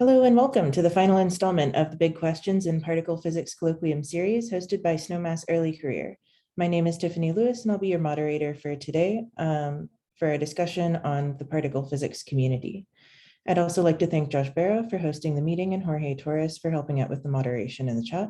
Hello and welcome to the final installment of the Big Questions in Particle Physics Colloquium series hosted by Snowmass Early Career. My name is Tiffany Lewis and I'll be your moderator for today for a discussion on the particle physics community. I'd also like to thank Josh Barrow for hosting the meeting and Jorge Torres for helping out with the moderation in the chat.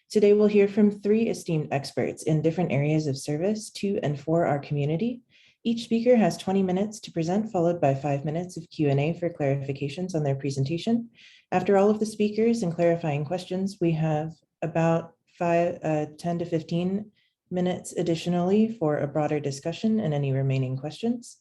Today we'll hear from 3 esteemed experts in different areas of service to and for our community. Each speaker has 20 minutes to present, followed by 5 minutes of Q&A for clarifications on their presentation. After all of the speakers and clarifying questions, we have about 10 to 15 minutes additionally for a broader discussion and any remaining questions.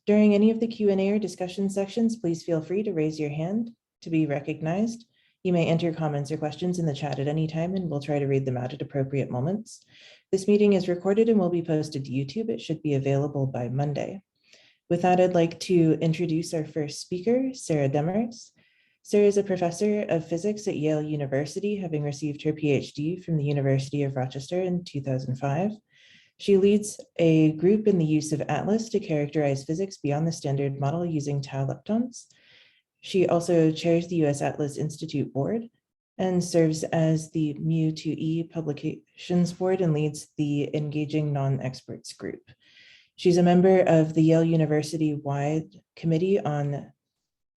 During any of the Q&A or discussion sections, please feel free to raise your hand to be recognized. You may enter comments or questions in the chat at any time, and we'll try to read them out at appropriate moments. This meeting is recorded and will be posted to YouTube. It should be available by Monday. With that, I'd like to introduce our first speaker, Sarah Demers. Sarah is a professor of physics at Yale University, having received her PhD from the University of Rochester in 2005. She leads a group in the use of ATLAS to characterize physics beyond the standard model using tau leptons. She also chairs the US Atlas Institute Board and serves as the Mu2E Publications Board and leads the Engaging Non-Experts group. She's a member of the Yale University-wide Committee on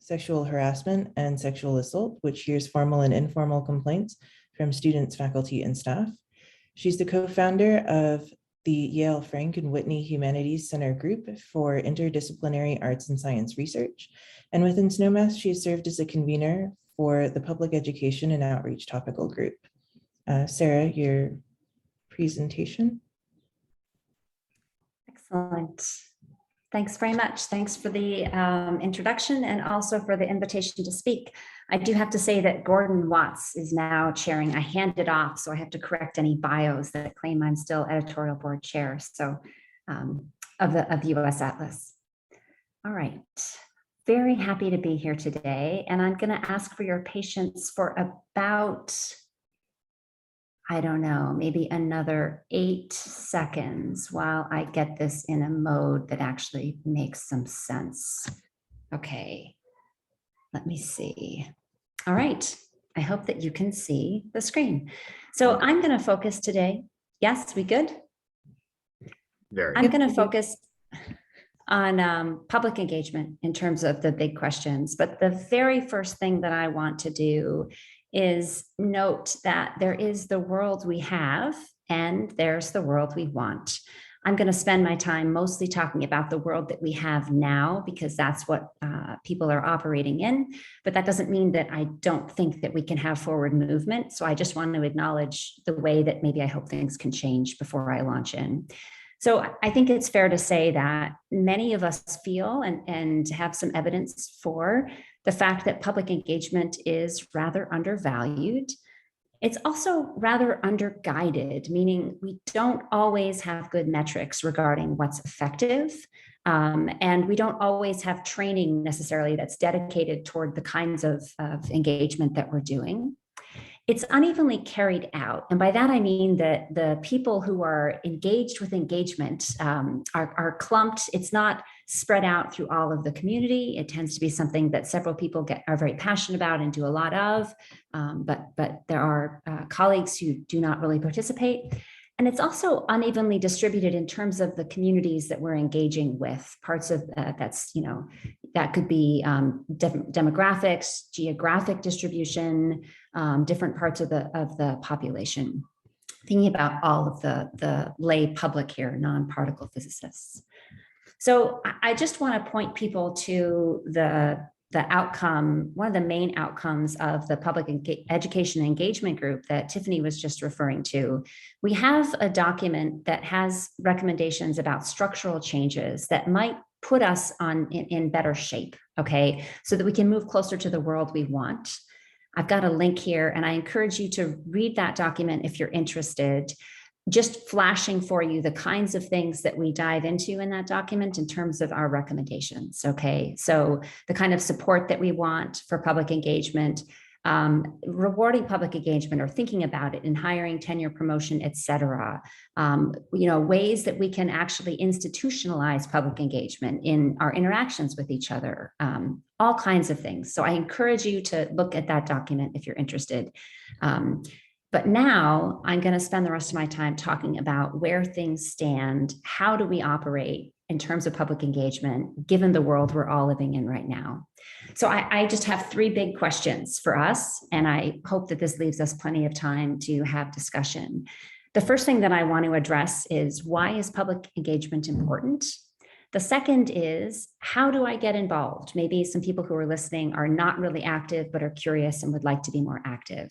Sexual Harassment and Sexual Assault, which hears formal and informal complaints from students, faculty, and staff. She's the co-founder of the Yale Frank and Whitney Humanities Center Group for Interdisciplinary Arts and Science Research. And within Snowmass, she has served as a convener for the Public Education and Outreach Topical Group. Sarah, your presentation. Excellent. Thanks very much. Thanks for the introduction and also for the invitation to speak. I do have to say that Gordon Watts is now chairing. I handed off, so I have to correct any bios that claim I'm still editorial board chair of US Atlas. All right. Very happy to be here today, and I'm going to ask for your patience for about, I don't know, maybe another 8 seconds while I get this in a mode that actually makes some sense. Okay, let me see. All right, I hope that you can see the screen. So I'm going to focus today. Yes, we good? I'm going to focus on public engagement in terms of the big questions. But the very first thing that I want to do is note that there is the world we have and there's the world we want. I'm going to spend my time mostly talking about the world that we have now because that's what people are operating in. But that doesn't mean that I don't think that we can have forward movement. So I just want to acknowledge the way that maybe I hope things can change before I launch in. So I think it's fair to say that many of us feel and have some evidence for the fact that public engagement is rather undervalued. It's also rather underguided, meaning we don't always have good metrics regarding what's effective. And we don't always have training necessarily that's dedicated toward the kinds of engagement that we're doing. It's unevenly carried out. And by that, I mean that the people who are engaged with engagement are clumped. It's not spread out through all of the community. It tends to be something that several people are very passionate about and do a lot of, but there are colleagues who do not really participate. And it's also unevenly distributed in terms of the communities that we're engaging with. Parts of that could be demographics, geographic distribution, different parts of the population. Thinking about all of the lay public here, non-particle physicists. So I just want to point people to the outcome, one of the main outcomes of the public education engagement group that Tiffany was just referring to. We have a document that has recommendations about structural changes that might put us in better shape, okay, so that we can move closer to the world we want. I've got a link here, and I encourage you to read that document if you're interested. Just flashing for you the kinds of things that we dive into in that document in terms of our recommendations, okay? So the kind of support that we want for public engagement, rewarding public engagement or thinking about it in hiring, tenure, promotion, et cetera. Ways that we can actually institutionalize public engagement in our interactions with each other, all kinds of things. So I encourage you to look at that document if you're interested. But now I'm going to spend the rest of my time talking about where things stand. How do we operate in terms of public engagement, given the world we're all living in right now? So I just have three big questions for us, and I hope that this leaves us plenty of time to have discussion. The first thing that I want to address is, why is public engagement important? The second is, how do I get involved? Maybe some people who are listening are not really active, but are curious and would like to be more active.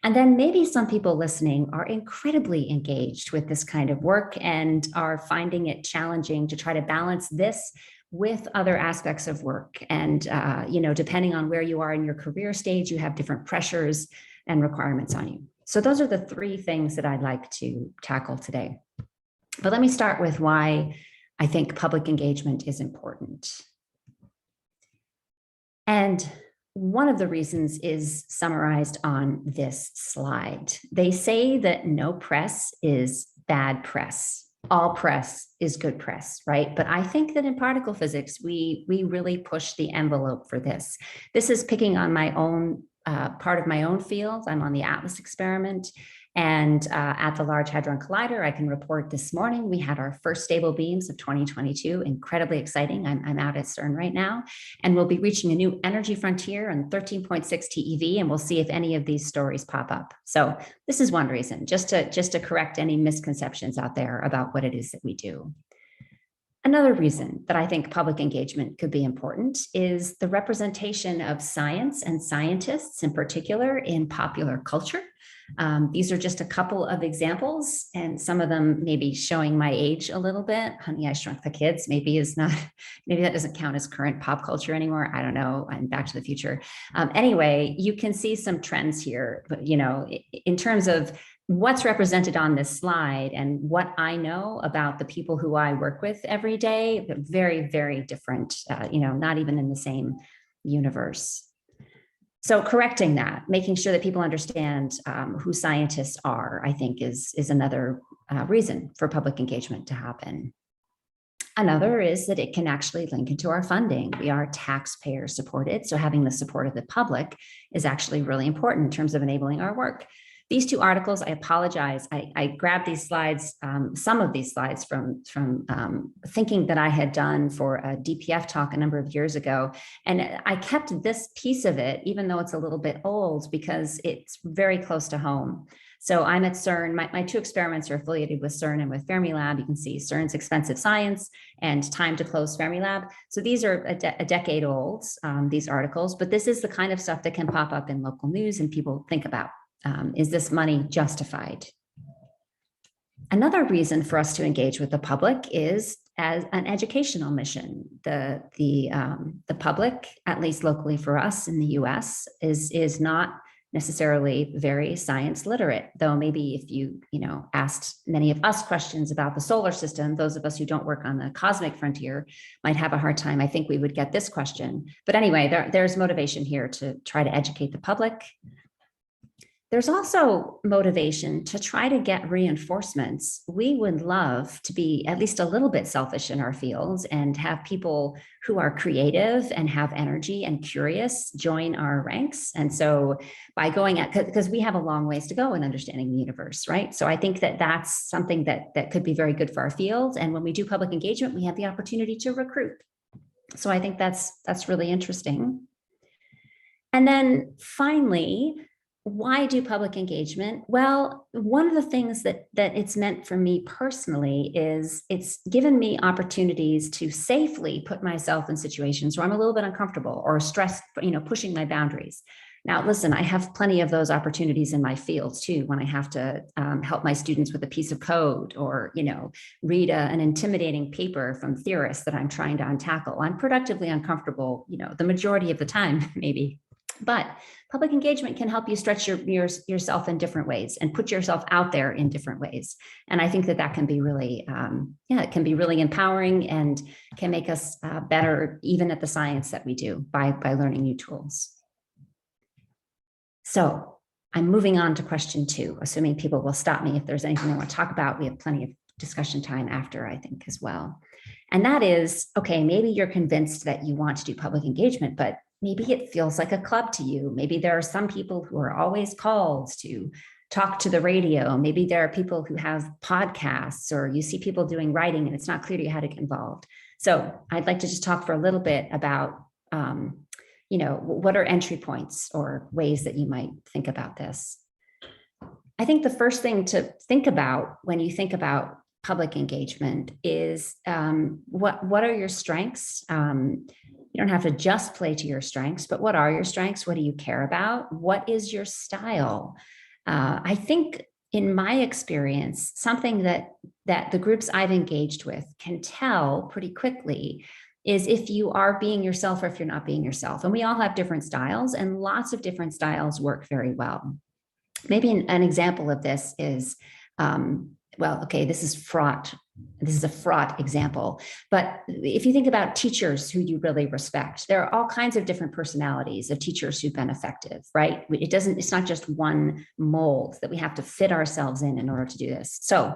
And then maybe some people listening are incredibly engaged with this kind of work and are finding it challenging to try to balance this with other aspects of work. And, depending on where you are in your career stage, you have different pressures and requirements on you. So those are the three things that I'd like to tackle today. But let me start with why I think public engagement is important. And one of the reasons is summarized on this slide. They say that no press is bad press. All press is good press, right? But I think that in particle physics, we really push the envelope for this. This is picking on my own part of my own field. I'm on the ATLAS experiment. And at the Large Hadron Collider, I can report this morning, we had our first stable beams of 2022, incredibly exciting. I'm out at CERN right now, and we'll be reaching a new energy frontier on 13.6 TeV, and we'll see if any of these stories pop up. So this is one reason, just to correct any misconceptions out there about what it is that we do. Another reason that I think public engagement could be important is the representation of science and scientists in particular in popular culture. These are just a couple of examples, and some of them maybe showing my age a little bit. Honey, I Shrunk the Kids maybe that doesn't count as current pop culture anymore. I don't know. And Back to the Future. Anyway, you can see some trends here, but in terms of what's represented on this slide and what I know about the people who I work with every day, very, very different, not even in the same universe. So correcting that, making sure that people understand who scientists are, I think is another reason for public engagement to happen. Another is that it can actually link into our funding. We are taxpayer supported, so having the support of the public is actually really important in terms of enabling our work. These two articles, I apologize, I grabbed these slides, some of these slides from thinking that I had done for a DPF talk a number of years ago. And I kept this piece of it, even though it's a little bit old, because it's very close to home. So I'm at CERN, my two experiments are affiliated with CERN and with Fermilab. You can see CERN's Expensive Science and Time to Close Fermilab. So these are a decade old, these articles, but this is the kind of stuff that can pop up in local news and people think about. Is this money justified? Another reason for us to engage with the public is as an educational mission. The public, at least locally for us in the US, is not necessarily very science literate, though maybe if you asked many of us questions about the solar system, those of us who don't work on the cosmic frontier might have a hard time. I think we would get this question. But anyway, there's motivation here to try to educate the public. There's also motivation to try to get reinforcements. We would love to be at least a little bit selfish in our fields and have people who are creative and have energy and curious join our ranks. And so by going at, because we have a long ways to go in understanding the universe, right? So I think that that's something that could be very good for our field. And when we do public engagement, we have the opportunity to recruit. So I think that's really interesting. And then finally, why do public engagement? Well, one of the things that it's meant for me personally is it's given me opportunities to safely put myself in situations where I'm a little bit uncomfortable or stressed, pushing my boundaries. Now, listen, I have plenty of those opportunities in my field too, when I have to help my students with a piece of code or, read an intimidating paper from theorists that I'm trying to untackle. I'm productively uncomfortable, the majority of the time, maybe. But public engagement can help you stretch yourself in different ways and put yourself out there in different ways. And I think that can be really, it can be really empowering and can make us better even at the science that we do by learning new tools. So I'm moving on to question 2, assuming people will stop me if there's anything they want to talk about. We have plenty of discussion time after, I think, as well. And that is, okay, maybe you're convinced that you want to do public engagement, but maybe it feels like a club to you. Maybe there are some people who are always called to talk to the radio. Maybe there are people who have podcasts, or you see people doing writing and it's not clear to you how to get involved. So I'd like to just talk for a little bit about, what are entry points or ways that you might think about this. I think the first thing to think about when you think about public engagement is what are your strengths? You don't have to just play to your strengths, but what are your strengths? What do you care about? What is your style? I think in my experience, something that the groups I've engaged with can tell pretty quickly is if you are being yourself or if you're not being yourself. And we all have different styles, and lots of different styles work very well. Maybe an example of this is, this is fraught. This is a fraught example. But if you think about teachers who you really respect, there are all kinds of different personalities of teachers who've been effective, right? It's not just one mold that we have to fit ourselves in order to do this. So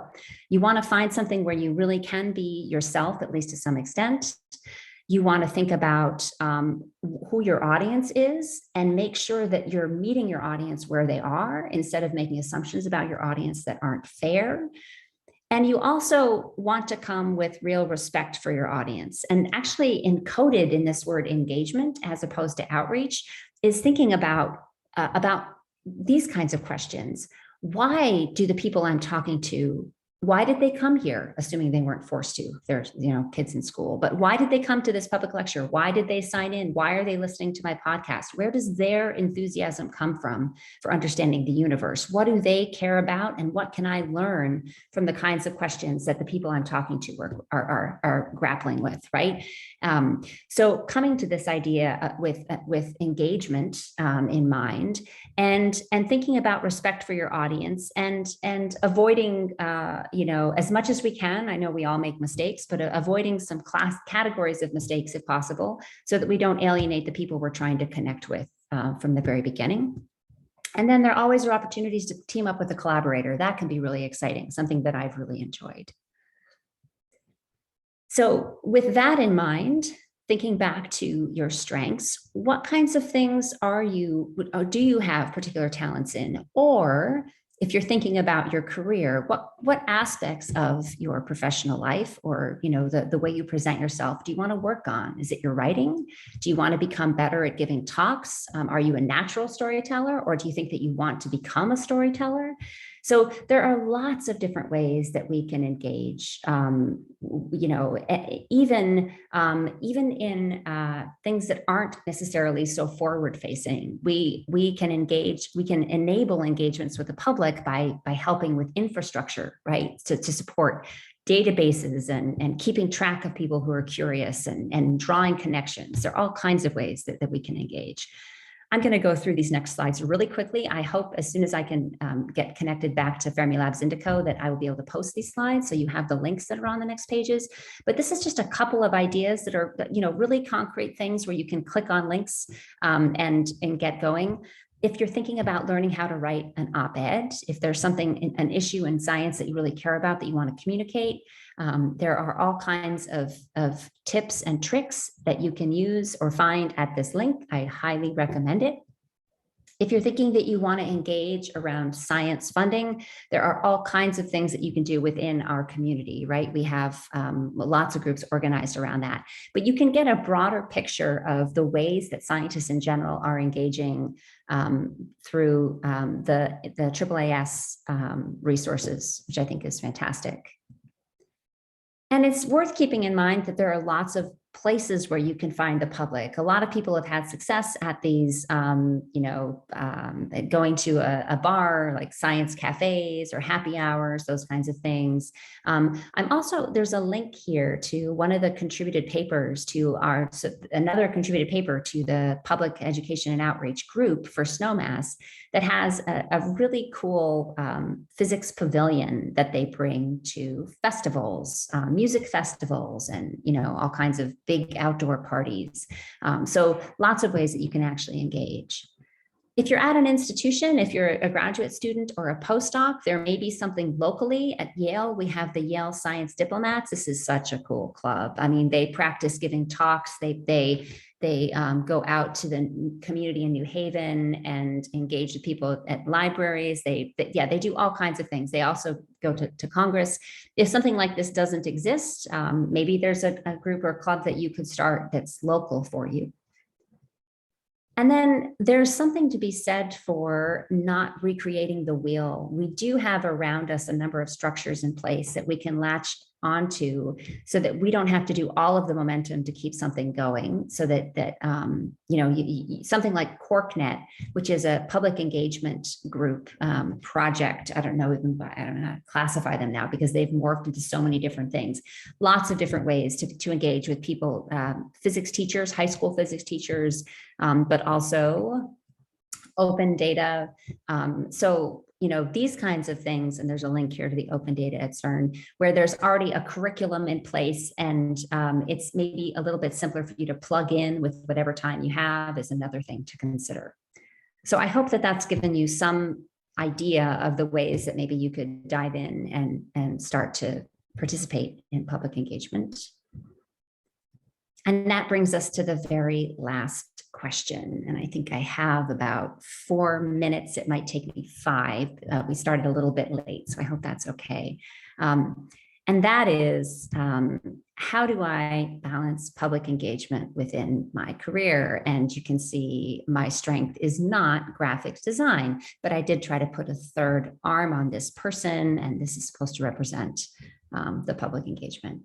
you want to find something where you really can be yourself, at least to some extent. You want to think about who your audience is and make sure that you're meeting your audience where they are instead of making assumptions about your audience that aren't fair. And you also want to come with real respect for your audience. And actually encoded in this word engagement, as opposed to outreach, is thinking about these kinds of questions. Why do the people I'm talking to, why did they come here? Assuming they weren't forced to, there's kids in school, but why did they come to this public lecture? Why did they sign in? Why are they listening to my podcast? Where does their enthusiasm come from for understanding the universe? What do they care about? And what can I learn from the kinds of questions that the people I'm talking to are grappling with, right? So coming to this idea with engagement in mind, and thinking about respect for your audience, and avoiding as much as we can. I know we all make mistakes, but avoiding some categories of mistakes if possible, so that we don't alienate the people we're trying to connect with from the very beginning. And then there always are opportunities to team up with a collaborator. That can be really exciting, something that I've really enjoyed. So with that in mind, thinking back to your strengths, what kinds of things do you have particular talents in? Or if you're thinking about your career, what aspects of your professional life, or the way you present yourself, do you want to work on? Is it your writing? Do you want to become better at giving talks? Are you a natural storyteller, or do you think that you want to become a storyteller? So there are lots of different ways that we can engage, even in things that aren't necessarily so forward-facing. We can enable engagements with the public by helping with infrastructure, right? To support databases and keeping track of people who are curious and drawing connections. There are all kinds of ways that we can engage. I'm going to go through these next slides really quickly. I hope as soon as I can get connected back to Fermilab's Indico that I will be able to post these slides, so you have the links that are on the next pages. But this is just a couple of ideas that are, really concrete things where you can click on links and get going. If you're thinking about learning how to write an op-ed, if there's an issue in science that you really care about that you want to communicate, there are all kinds of tips and tricks that you can use or find at this link. I highly recommend it. If you're thinking that you want to engage around science funding, there are all kinds of things that you can do within our community, right? We have lots of groups organized around that, but you can get a broader picture of the ways that scientists in general are engaging through the AAAS resources, which I think is fantastic. And it's worth keeping in mind that there are lots of places where you can find the public. A lot of people have had success at these, going to a bar like science cafes or happy hours, those kinds of things. There's a link here to one of the contributed papers to another contributed paper to the public education and outreach group for Snowmass that has a really cool physics pavilion that they bring to festivals, music festivals, and all kinds of big outdoor parties. So lots of ways that you can actually engage. If you're at an institution, if you're a graduate student or a postdoc, there may be something locally. At Yale, we have the Yale Science Diplomats. This is such a cool club. I mean, they practice giving talks. They go out to the community in New Haven and engage with people at libraries. They do all kinds of things. They also go to Congress. If something like this doesn't exist, maybe there's a group or club that you could start that's local for you. And then there's something to be said for not recreating the wheel. We do have around us a number of structures in place that we can latch onto so that we don't have to do all of the momentum to keep something going. So that something like Corknet, which is a public engagement group project. I don't know how to classify them now because they've morphed into so many different things. Lots of different ways to engage with people, physics teachers, high school physics teachers, but also open data. These kinds of things, and there's a link here to the open data at CERN, where there's already a curriculum in place, and it's maybe a little bit simpler for you to plug in with whatever time you have is another thing to consider. So I hope that that's given you some idea of the ways that maybe you could dive in and start to participate in public engagement. And that brings us to the very last question. And I think I have about 4 minutes. It might take me 5. We started a little bit late, so I hope that's okay. And that is, how do I balance public engagement within my career? And you can see my strength is not graphics design, but I did try to put a third arm on this person, and this is supposed to represent the public engagement.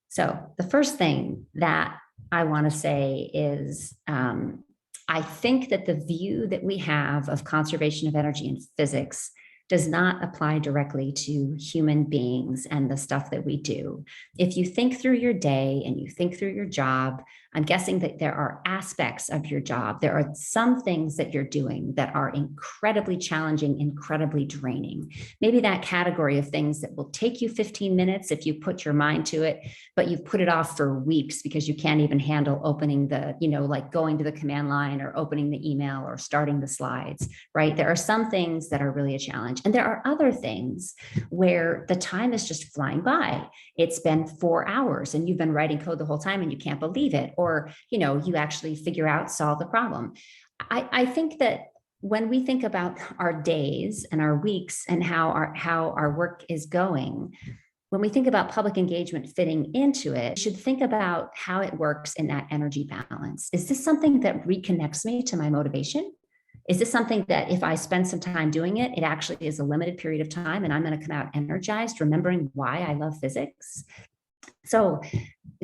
So the first thing that I want to say is I think that the view that we have of conservation of energy in physics does not apply directly to human beings and the stuff that we do. If you think through your day and you think through your job, I'm guessing that there are aspects of your job. There are some things that you're doing that are incredibly challenging, incredibly draining. Maybe that category of things that will take you 15 minutes if you put your mind to it, but you've put it off for weeks because you can't even handle opening the, like going to the command line or opening the email or starting the slides, right? There are some things that are really a challenge. And there are other things where the time is just flying by. It's been 4 hours and you've been writing code the whole time and you can't believe it. Or, you actually figure out, solve the problem. I think that when we think about our days and our weeks and how our work is going, when we think about public engagement fitting into it, we should think about how it works in that energy balance. Is this something that reconnects me to my motivation? Is this something that if I spend some time doing it, it actually is a limited period of time and I'm going to come out energized, remembering why I love physics? So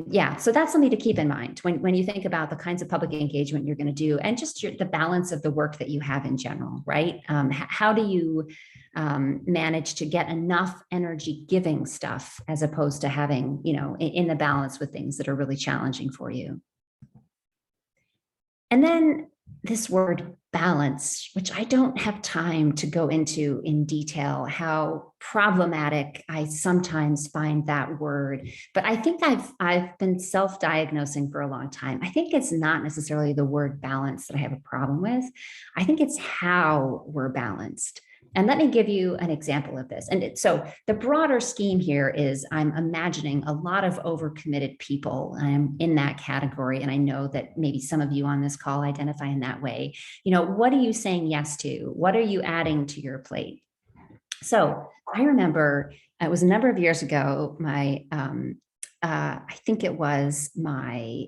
that's something to keep in mind when you think about the kinds of public engagement you're going to do and just the balance of the work that you have in general, right? How do you manage to get enough energy giving stuff as opposed to having, in the balance with things that are really challenging for you? And then this word balance, which I don't have time to go into in detail, how problematic I sometimes find that word. But I think I've been self-diagnosing for a long time. I think it's not necessarily the word balance that I have a problem with. I think it's how we're balanced. And let me give you an example of this. And so the broader scheme here is I'm imagining a lot of overcommitted people. I'm in that category. And I know that maybe some of you on this call identify in that way. What are you saying yes to? What are you adding to your plate? So I remember it was a number of years ago, I think it was one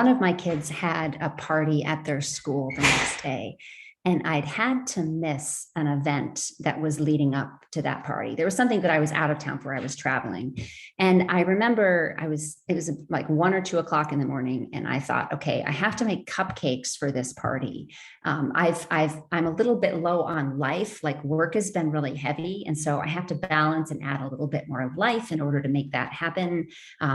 of my kids had a party at their school the next day. And I'd had to miss an event that was leading up to that party. There was something that I was out of town for. I was traveling. And I remember it was like 1 or 2 o'clock in the morning. And I thought, okay, I have to make cupcakes for this party. I'm a little bit low on life, like work has been really heavy. And so I have to balance and add a little bit more of life in order to make that happen.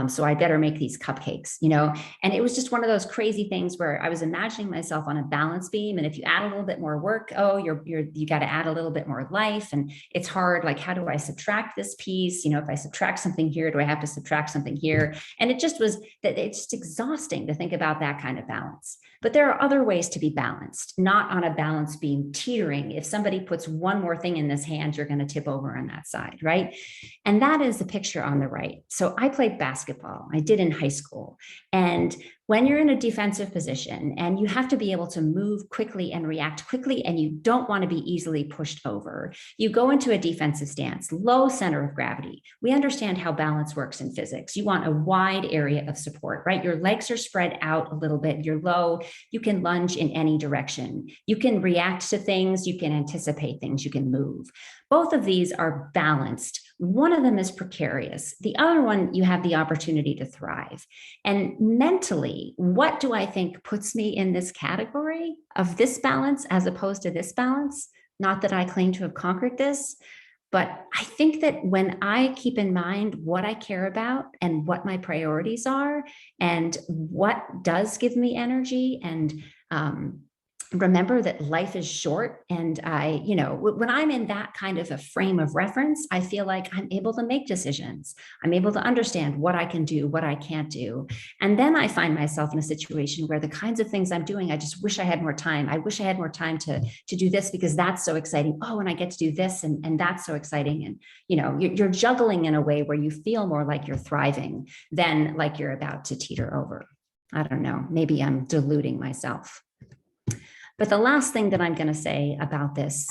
So I better make these cupcakes, and it was just one of those crazy things where I was imagining myself on a balance beam. And if you add a little bit more work. Oh, you got to add a little bit more life, and it's hard. Like, how do I subtract this piece? If I subtract something here, do I have to subtract something here? And it just was that it's just exhausting to think about that kind of balance. But there are other ways to be balanced, not on a balance beam teetering. If somebody puts one more thing in this hand, you're going to tip over on that side, right? And that is the picture on the right. So I played basketball. I did in high school. And when you're in a defensive position and you have to be able to move quickly and react quickly, and you don't want to be easily pushed over, you go into a defensive stance, low center of gravity. We understand how balance works in physics. You want a wide area of support, right? Your legs are spread out a little bit. You're low. You can lunge in any direction. You can react to things. You can anticipate things. You can move. Both of these are balanced. One of them is precarious. The other one, you have the opportunity to thrive. And mentally, what do I think puts me in this category of this balance as opposed to this balance? Not that I claim to have conquered this, but I think that when I keep in mind what I care about and what my priorities are and what does give me energy, and remember that life is short, and when I'm in that kind of a frame of reference, I feel like I'm able to make decisions. I'm able to understand what I can do, what I can't do. And then I find myself in a situation where the kinds of things I'm doing, I just wish I had more time. I wish I had more time to do this because that's so exciting. Oh, and I get to do this, and that's so exciting. And, you're juggling in a way where you feel more like you're thriving than like you're about to teeter over. I don't know, maybe I'm deluding myself. But the last thing that I'm going to say about this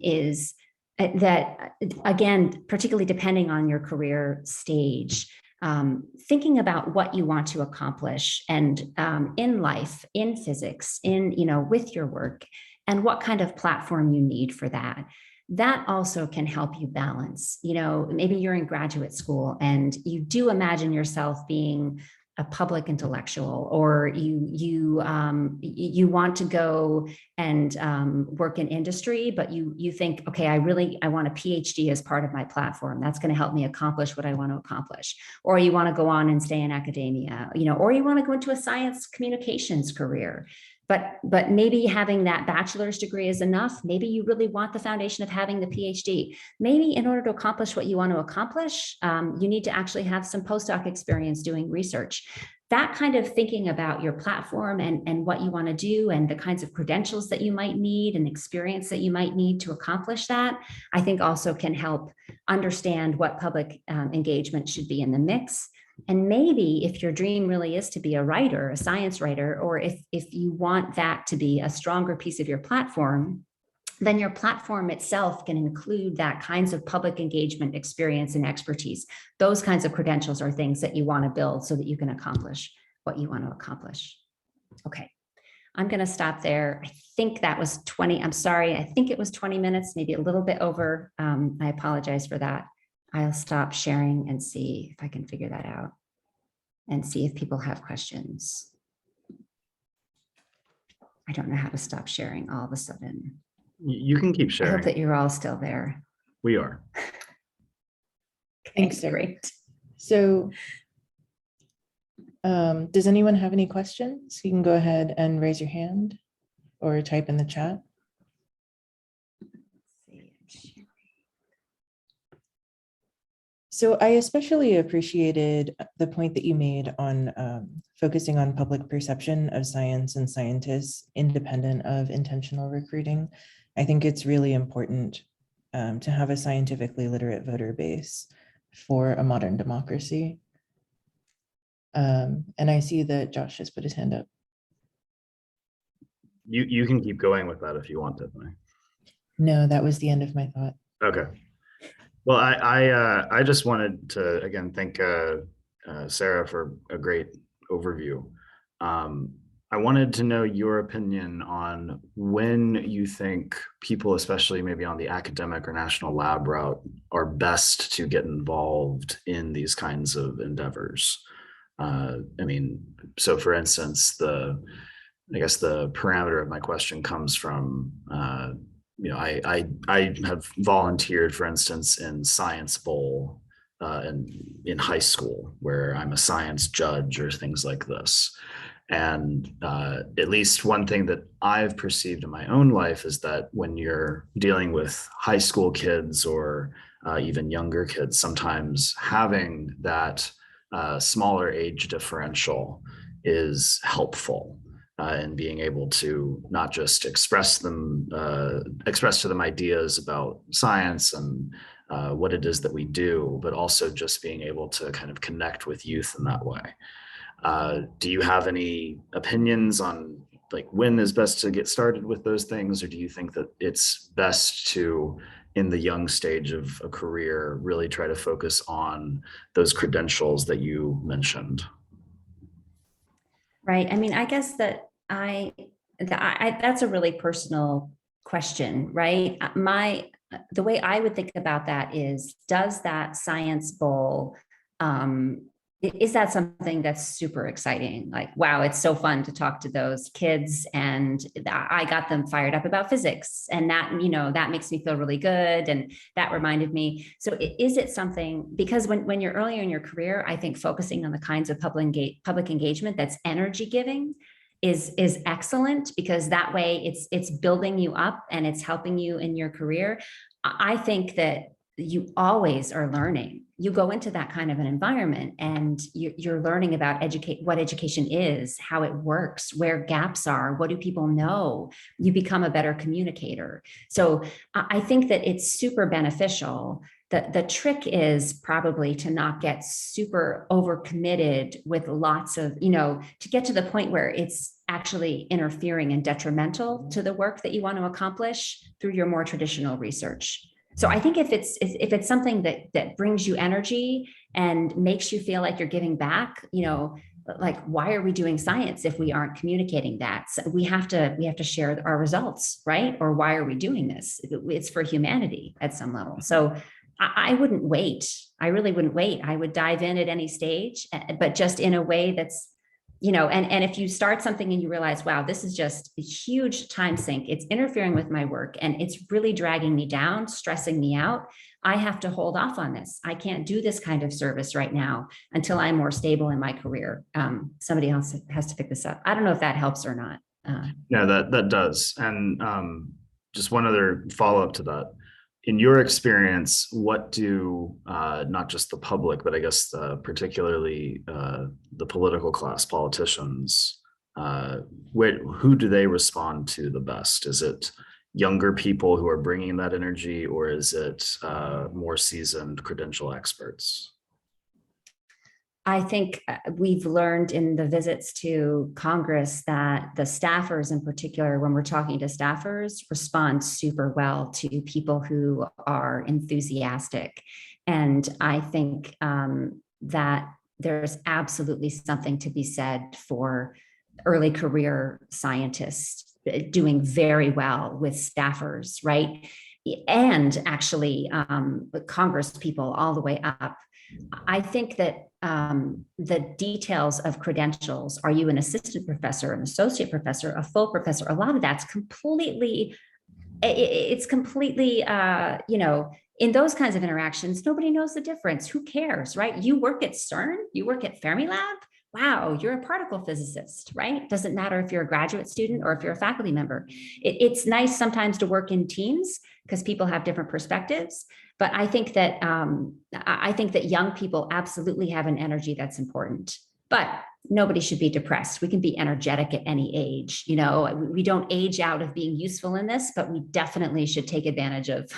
is that, again, particularly depending on your career stage, thinking about what you want to accomplish and in life, in physics, with your work, and what kind of platform you need for that. That also can help you balance. Maybe you're in graduate school and you do imagine yourself being a public intellectual, or you want to go and work in industry, but you think, okay, I want a PhD as part of my platform. That's going to help me accomplish what I want to accomplish. Or you want to go on and stay in academia, or you want to go into a science communications career. But maybe having that bachelor's degree is enough. Maybe you really want the foundation of having the PhD. Maybe in order to accomplish what you want to accomplish, you need to actually have some postdoc experience doing research. That kind of thinking about your platform and what you want to do and the kinds of credentials that you might need and experience that you might need to accomplish that, I think also can help understand what public engagement should be in the mix. And maybe if your dream really is to be a writer, a science writer, or if you want that to be a stronger piece of your platform, then your platform itself can include that kinds of public engagement experience and expertise. Those kinds of credentials are things that you want to build so that you can accomplish what you want to accomplish. Okay, I'm going to stop there. I think that was 20. I'm sorry. I think it was 20 minutes, maybe a little bit over. I apologize for that. I'll stop sharing and see if I can figure that out and see if people have questions. I don't know how to stop sharing all of a sudden. You can keep sharing. I hope that you're all still there. We are. Thanks, Sarah. Great. So does anyone have any questions? You can go ahead and raise your hand or type in the chat. So I especially appreciated the point that you made on focusing on public perception of science and scientists independent of intentional recruiting. I think it's really important to have a scientifically literate voter base for a modern democracy. And I see that Josh has put his hand up. You can keep going with that if you want, Tiffany. No, that was the end of my thought. Okay. Well, I just wanted to again thank Sarah for a great overview. I wanted to know your opinion on when you think people, especially maybe on the academic or national lab route, are best to get involved in these kinds of endeavors. I mean, so for instance, I guess the parameter of my question comes from I have volunteered, for instance, in Science Bowl in high school, where I'm a science judge or things like this. And at least one thing that I've perceived in my own life is that when you're dealing with high school kids or even younger kids, sometimes having that smaller age differential is helpful in being able to not just express to them ideas about science and what it is that we do, but also just being able to kind of connect with youth in that way. Do you have any opinions on like when is best to get started with those things, or do you think that it's best to, in the young stage of a career, really try to focus on those credentials that you mentioned? Right. I mean, I guess that that's a really personal question, right? The way I would think about that is, does that science bowl, is that something that's super exciting? Like, wow, it's so fun to talk to those kids, and I got them fired up about physics, and that makes me feel really good, and that reminded me. So is it something, because when you're earlier in your career, I think focusing on the kinds of public engagement that's energy giving is excellent, because that way it's building you up and it's helping you in your career. I think that you always are learning. You go into that kind of an environment and you're learning about what education is, how it works, where gaps are, what do people know. You become a better communicator. So I think that it's super beneficial. The trick is probably to not get super overcommitted with lots of, to get to the point where it's actually interfering and detrimental to the work that you want to accomplish through your more traditional research. So I think if it's something that brings you energy and makes you feel like you're giving back, like, why are we doing science if we aren't communicating that? So we have to share our results, right? Or why are we doing this? It's for humanity at some level. So I wouldn't wait. I really wouldn't wait. I would dive in at any stage, but just in a way that's, and if you start something and you realize, wow, this is just a huge time sink, it's interfering with my work and it's really dragging me down, stressing me out, I have to hold off on this. I can't do this kind of service right now until I'm more stable in my career. Somebody else has to pick this up. I don't know if that helps or not. Yeah, that does. And just one other follow-up to that. In your experience, what do not just the public, but I guess particularly the political class, politicians, who do they respond to the best? Is it younger people who are bringing that energy, or is it more seasoned credential experts? I think we've learned in the visits to Congress that the staffers in particular, when we're talking to staffers, respond super well to people who are enthusiastic. And I think that there's absolutely something to be said for early career scientists doing very well with staffers, right? And actually Congress people all the way up. I think that the details of credentials, are you an assistant professor, an associate professor, a full professor, a lot of that's completely, in those kinds of interactions, nobody knows the difference. Who cares, right? You work at CERN, you work at Fermilab. Wow, you're a particle physicist, right? Doesn't matter if you're a graduate student or if you're a faculty member. It's nice sometimes to work in teams because people have different perspectives. But I think that young people absolutely have an energy that's important. But nobody should be depressed. We can be energetic at any age. We don't age out of being useful in this, but we definitely should take advantage of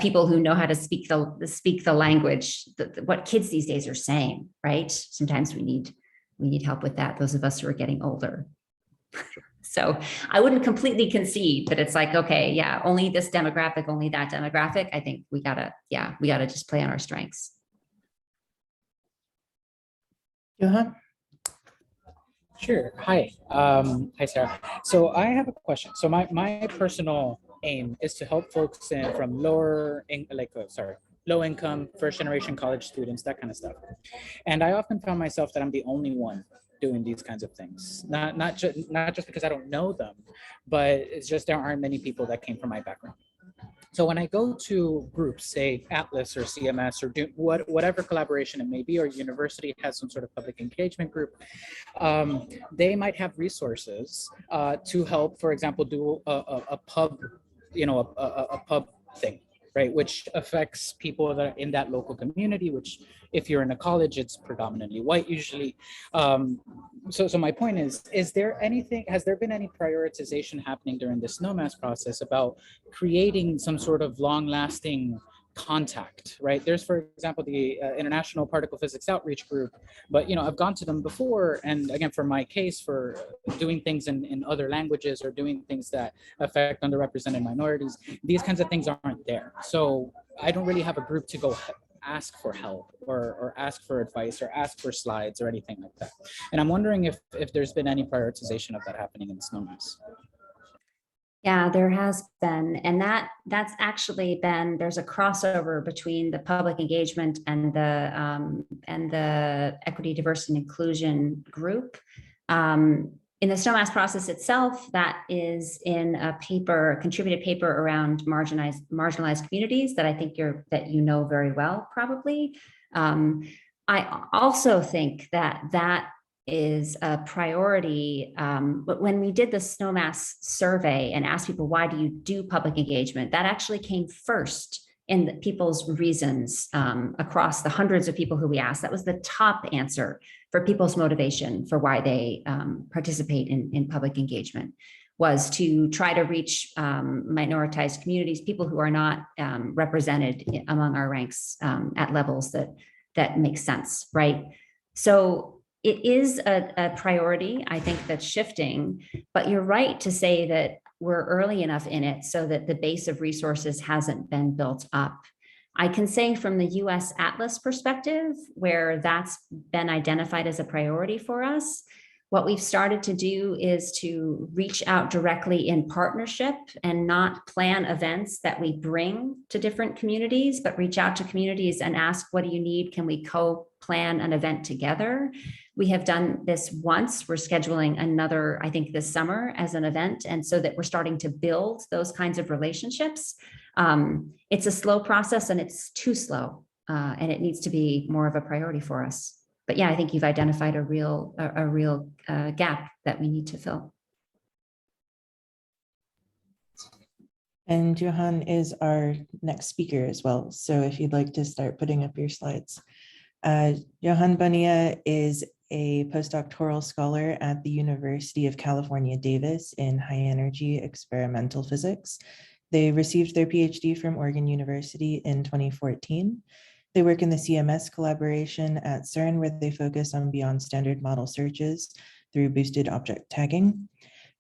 people who know how to speak the language, what kids these days are saying, right? Sometimes we need help with that, those of us who are getting older. So I wouldn't completely concede that it's like, okay, yeah, only this demographic, only that demographic. I think we gotta just play on our strengths. Johan? Sure. Hi. Hi, Sarah. So I have a question. So my personal aim is to help folks from low income, first generation college students, that kind of stuff. And I often found myself that I'm the only one doing these kinds of things. Not just because I don't know them, but it's just there aren't many people that came from my background. So when I go to groups, say Atlas or CMS or whatever collaboration it may be, or university has some sort of public engagement group, they might have resources to help, for example, do a pub, a pub thing, right? Which affects people that are in that local community, which if you're in a college, it's predominantly white usually. So my point is there anything, has there been any prioritization happening during the Snowmass process about creating some sort of long lasting contact, right? There's, for example, the International Particle Physics Outreach Group, but I've gone to them before, and again, for my case, for doing things in other languages or doing things that affect underrepresented minorities, these kinds of things aren't there. So I don't really have a group to go ask for help or ask for advice or ask for slides or anything like that. And I'm wondering if there's been any prioritization of that happening in Snowmass. Yeah, there has been, and that's actually been, there's a crossover between the public engagement and the equity, diversity, and inclusion group. In the Snowmass process itself, that is in a paper, a contributed paper around marginalized communities that I think that you know very well, probably. I also think that is a priority. But when we did the Snowmass survey and asked people, why do you do public engagement? That actually came first in the people's reasons across the hundreds of people who we asked. That was the top answer for people's motivation for why they participate in public engagement, was to try to reach minoritized communities, people who are not represented among our ranks at levels that make sense, right? So it is a priority, I think, that's shifting, but you're right to say that we're early enough in it so that the base of resources hasn't been built up. I can say from the US Atlas perspective, where that's been identified as a priority for us, what we've started to do is to reach out directly in partnership and not plan events that we bring to different communities, but reach out to communities and ask, what do you need? Can we co-plan an event together? We have done this once. We're scheduling another, I think, this summer as an event. And so that we're starting to build those kinds of relationships. It's a slow process, and it's too slow, and it needs to be more of a priority for us. But yeah, I think you've identified a real gap that we need to fill. And Johan is our next speaker as well. So if you'd like to start putting up your slides. Johan Bonilla is a postdoctoral scholar at the University of California, Davis in high energy experimental physics. They received their PhD from Oregon University in 2014. They work in the CMS collaboration at CERN, where they focus on beyond standard model searches through boosted object tagging.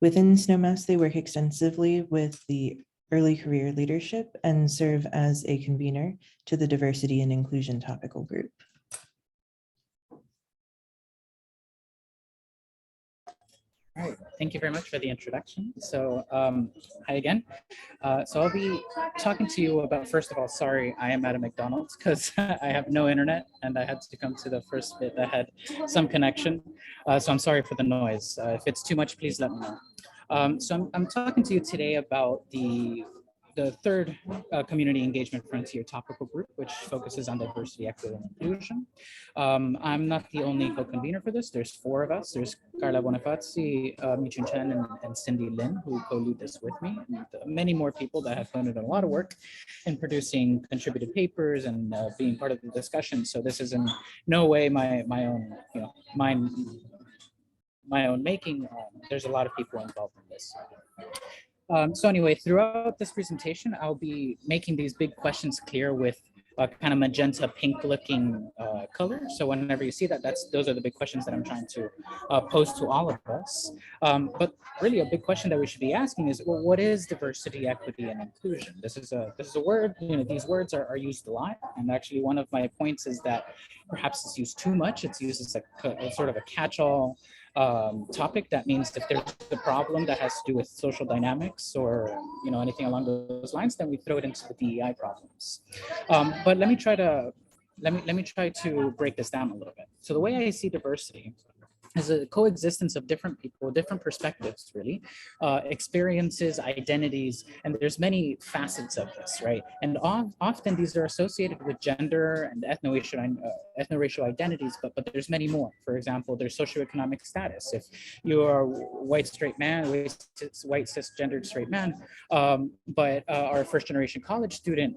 Within Snowmass, they work extensively with the early career leadership and serve as a convener to the diversity and inclusion topical group. All right, thank you very much for the introduction. So hi again. So I'll be talking to you about, first of all, sorry, I am at a McDonald's because I have no internet and I had to come to the first bit that had some connection. So I'm sorry for the noise. If it's too much, please let me know. So I'm talking to you today about the third community engagement frontier topical group, which focuses on diversity, equity, and inclusion. I'm not the only co-convener for this. There's four of us. There's Carla Bonifazi, Michun Chen, and Cindy Lin, who co-lead this with me, and many more people that have put in a lot of work in producing contributed papers and being part of the discussion. So this is in no way my own, my own making. There's a lot of people involved in this. So anyway, throughout this presentation, I'll be making these big questions clear with a kind of magenta pink looking color. So whenever you see that, those are the big questions that I'm trying to pose to all of us. But really a big question that we should be asking is, well, what is diversity, equity, and inclusion? This is a word, these words are used a lot. And actually one of my points is that perhaps it's used too much. It's used as a sort of a catch-all topic. That means if there's a problem that has to do with social dynamics or anything along those lines, then we throw it into the DEI problems. But let me try to break this down a little bit. So the way I see diversity as a coexistence of different people, different perspectives, really, experiences, identities, and there's many facets of this, right? And often these are associated with gender and ethno-racial identities, but there's many more. For example, there's socioeconomic status. If you are a white straight man, white cisgendered straight man, but are a first generation college student,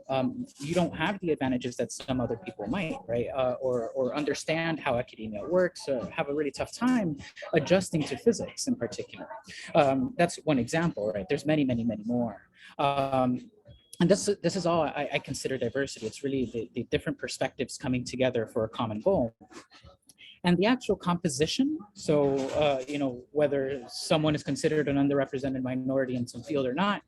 you don't have the advantages that some other people might, right? Or understand how academia works, or have a really tough time adjusting to physics in particular. That's one example, right? There's many, many, many more. And this is all I consider diversity. It's really the different perspectives coming together for a common goal. And the actual composition, so, whether someone is considered an underrepresented minority in some field or not,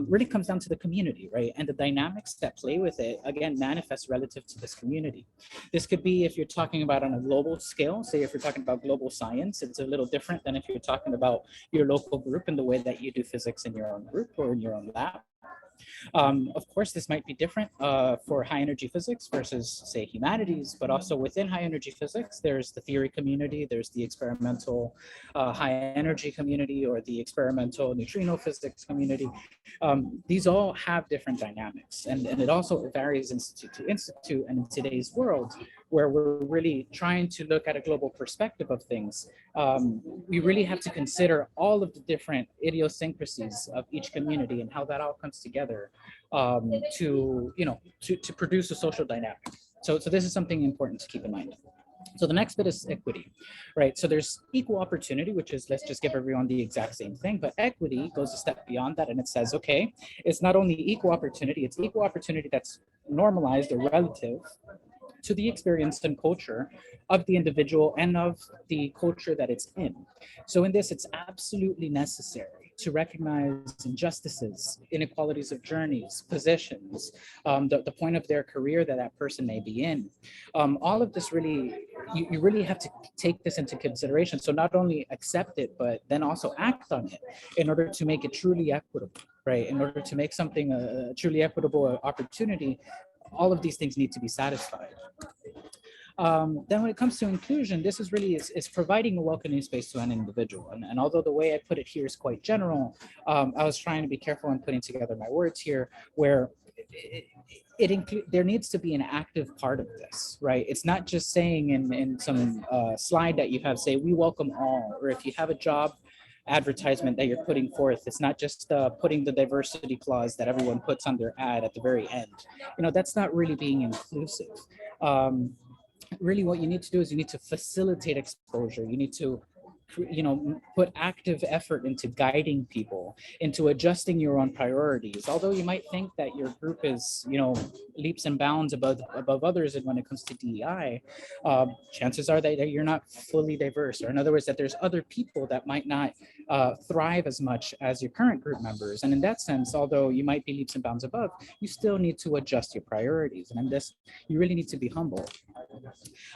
really comes down to the community, right? And the dynamics that play with it, again, manifest relative to this community. This could be if you're talking about on a global scale, say if you're talking about global science, it's a little different than if you're talking about your local group and the way that you do physics in your own group or in your own lab. Of course, this might be different for high energy physics versus, say, humanities, but also within high energy physics, there's the theory community, there's the experimental high energy community, or the experimental neutrino physics community. These all have different dynamics, and it also varies institute to institute. And in today's world, where we're really trying to look at a global perspective of things, we really have to consider all of the different idiosyncrasies of each community and how that all comes together to produce a social dynamic. So this is something important to keep in mind. So the next bit is equity, right? So there's equal opportunity, which is, let's just give everyone the exact same thing, but equity goes a step beyond that, and it says, okay, it's not only equal opportunity, it's equal opportunity that's normalized or relative to the experience and culture of the individual and of the culture that it's in. So in this, it's absolutely necessary to recognize injustices, inequalities of journeys, positions, the point of their career that that person may be in. All of this really, you really have to take this into consideration. So not only accept it, but then also act on it in order to make it truly equitable, right? In order to make something a truly equitable opportunity, all of these things need to be satisfied. Then when it comes to inclusion, this is really is providing a welcoming space to an individual. And although the way I put it here is quite general, I was trying to be careful in putting together my words here, where there needs to be an active part of this, right? It's not just saying in some slide that you have, say, we welcome all, or if you have a job advertisement that you're putting forth, it's not just putting the diversity clause that everyone puts on their ad at the very end. That's not really being inclusive. Really what you need to do is you need to facilitate exposure. You need to put active effort into guiding people, into adjusting your own priorities. Although you might think that your group is, leaps and bounds above others, and when it comes to DEI, chances are that you're not fully diverse, or in other words, that there's other people that might not thrive as much as your current group members. And in that sense, although you might be leaps and bounds above, you still need to adjust your priorities. And in this, you really need to be humble.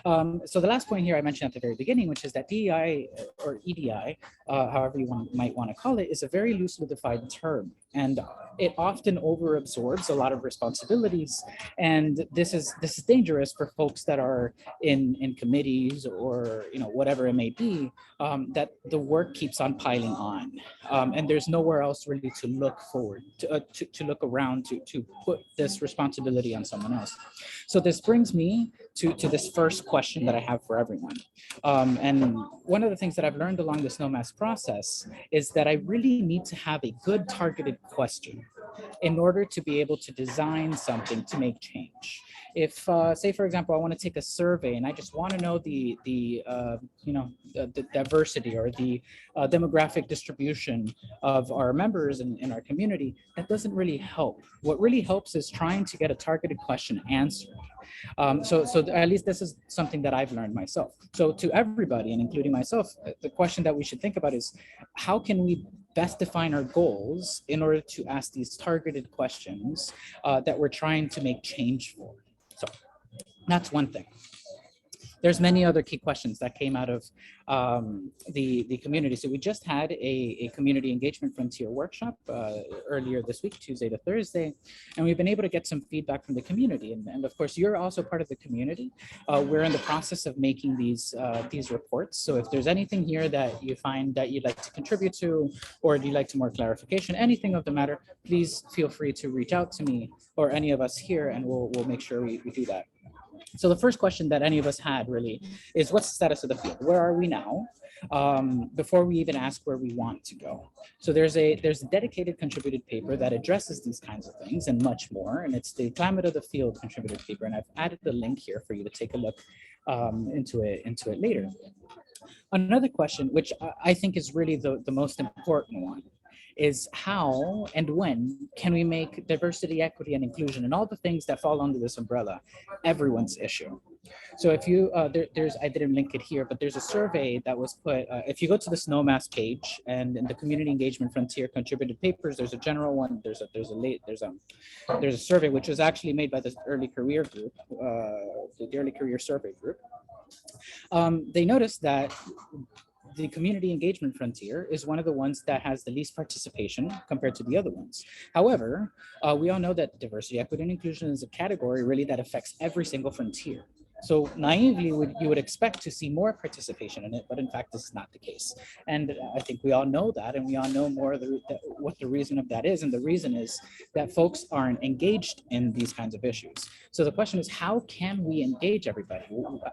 So the last point here I mentioned at the very beginning, which is that DEI or EDI, however you might want to call it, is a very loosely defined term. And it often overabsorbs a lot of responsibilities. And this is dangerous for folks that are in committees or whatever it may be, that the work keeps on piling on. And there's nowhere else really to look forward, to look around, to put this responsibility on someone else. So this brings me to this first question that I have for everyone. And one of the things that I've learned along the Snowmass process is that I really need to have a good targeted question in order to be able to design something to make change. If, say, for example, I want to take a survey and I just want to know the diversity or the demographic distribution of our members in our community, that doesn't really help. What really helps is trying to get a targeted question answered. So at least this is something that I've learned myself. So to everybody, and including myself, the question that we should think about is, how can we best define our goals in order to ask these targeted questions that we're trying to make change for? So that's one thing. there's many other key questions that came out of the community. So we just had a community engagement frontier workshop earlier this week, Tuesday to Thursday, and we've been able to get some feedback from the community. And of course, you're also part of the community. We're in the process of making these reports. So if there's anything here that you find that you'd like to contribute to, or do you like some more clarification, anything of the matter, please feel free to reach out to me or any of us here, and we'll make sure we do that. So the first question that any of us had really is, what's the status of the field? Where are we now? Before we even ask where we want to go. So there's a dedicated contributed paper that addresses these kinds of things and much more, and it's the Climate of the Field contributed paper, and I've added the link here for you to take a look into it later. Another question, which I think is really the most important one, is how and when can we make diversity, equity, and inclusion, and all the things that fall under this umbrella, everyone's issue. So if you, I didn't link it here, but there's a survey that was put, if you go to the Snowmass page and in the Community Engagement Frontier contributed papers, there's a general one, there's a survey which was actually made by the Early Career Group, the Early Career Survey Group. They noticed that the community engagement frontier is one of the ones that has the least participation compared to the other ones. However, we all know that diversity, equity, and inclusion is a category really that affects every single frontier. So naively, you would expect to see more participation in it, but in fact, this is not the case. And I think we all know that, and we all know more of what the reason of that is. And the reason is that folks aren't engaged in these kinds of issues. So the question is, how can we engage everybody?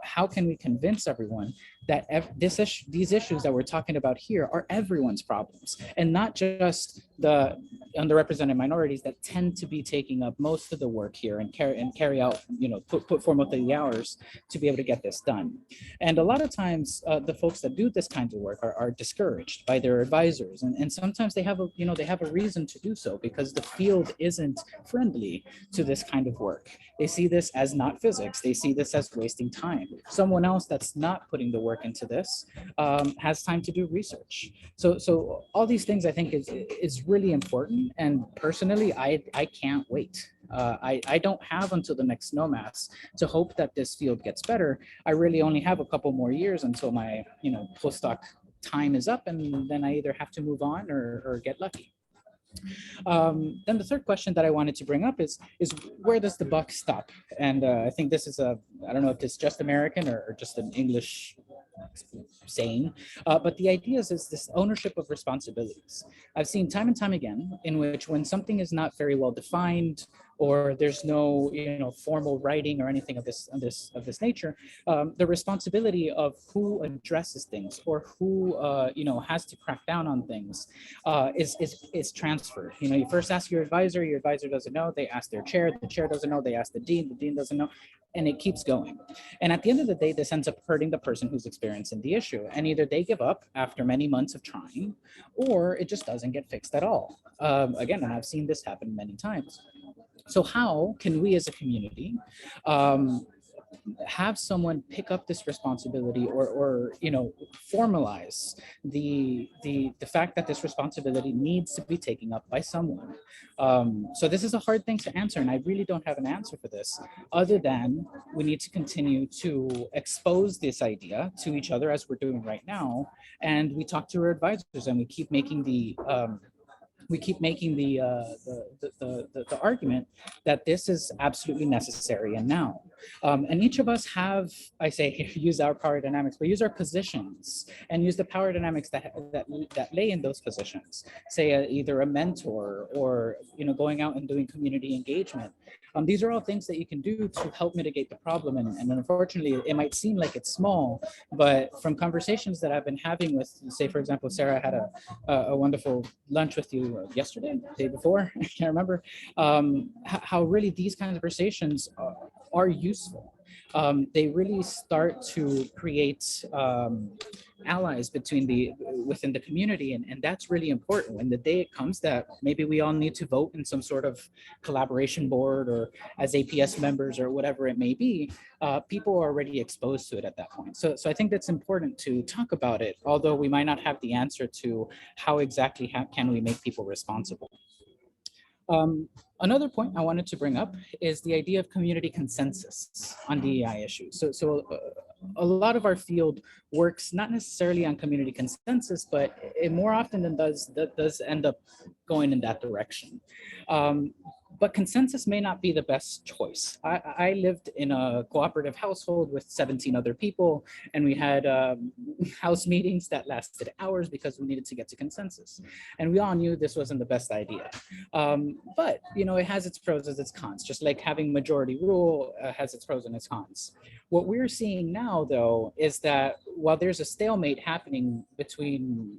How can we convince everyone that these issues that we're talking about here are everyone's problems, and not just the underrepresented minorities that tend to be taking up most of the work here and carry out, put forth most of the hours to be able to get this done. And a lot of times the folks that do this kind of work are discouraged by their advisors, and sometimes they have a reason to do so, because the field isn't friendly to this kind of work. They see this as not physics. They see this as wasting time. Someone else that's not putting the work into this has time to do research. So all these things I think is really important. And personally, I can't wait. I don't have until the next Snowmass to hope that this field gets better. I really only have a couple more years until my postdoc time is up, and then I either have to move on or get lucky. Then the third question that I wanted to bring up is where does the buck stop? And I think this is I don't know if it's just American or just an English saying, but the idea is this ownership of responsibilities. I've seen time and time again in which when something is not very well defined, or there's no formal writing or anything of this nature, the responsibility of who addresses things or who has to crack down on things is transferred. You first ask your advisor doesn't know, they ask the chair doesn't know, they ask the dean doesn't know, and it keeps going. And at the end of the day, this ends up hurting the person who's experiencing the issue, and either they give up after many months of trying, or it just doesn't get fixed at all. Again, and I've seen this happen many times. So how can we as a community have someone pick up this responsibility or formalize the fact that this responsibility needs to be taken up by someone? So this is a hard thing to answer, and I really don't have an answer for this, other than we need to continue to expose this idea to each other as we're doing right now, and we talk to our advisors, and we keep making the argument that this is absolutely necessary and now. And each of us have, I say, use our power dynamics, but use our positions and use the power dynamics that lay in those positions. Say either a mentor or going out and doing community engagement. These are all things that you can do to help mitigate the problem. And unfortunately, it might seem like it's small, but from conversations that I've been having with, say, for example, Sarah had a wonderful lunch with you yesterday, the day before, I can't remember, how really these kinds of conversations are useful. They really start to create allies within the community, and that's really important. When the day it comes that maybe we all need to vote in some sort of collaboration board or as APS members or whatever it may be, people are already exposed to it at that point. So I think that's important to talk about it, although we might not have the answer to how exactly can we make people responsible. Another point I wanted to bring up is the idea of community consensus on DEI issues. So a lot of our field works not necessarily on community consensus, but it more often than does end up going in that direction. But consensus may not be the best choice. I lived in a cooperative household with 17 other people, and we had house meetings that lasted hours because we needed to get to consensus. And we all knew this wasn't the best idea. But, you know, it has its pros and its cons, just like having majority rule has its pros and its cons. What we're seeing now, though, is that while there's a stalemate happening between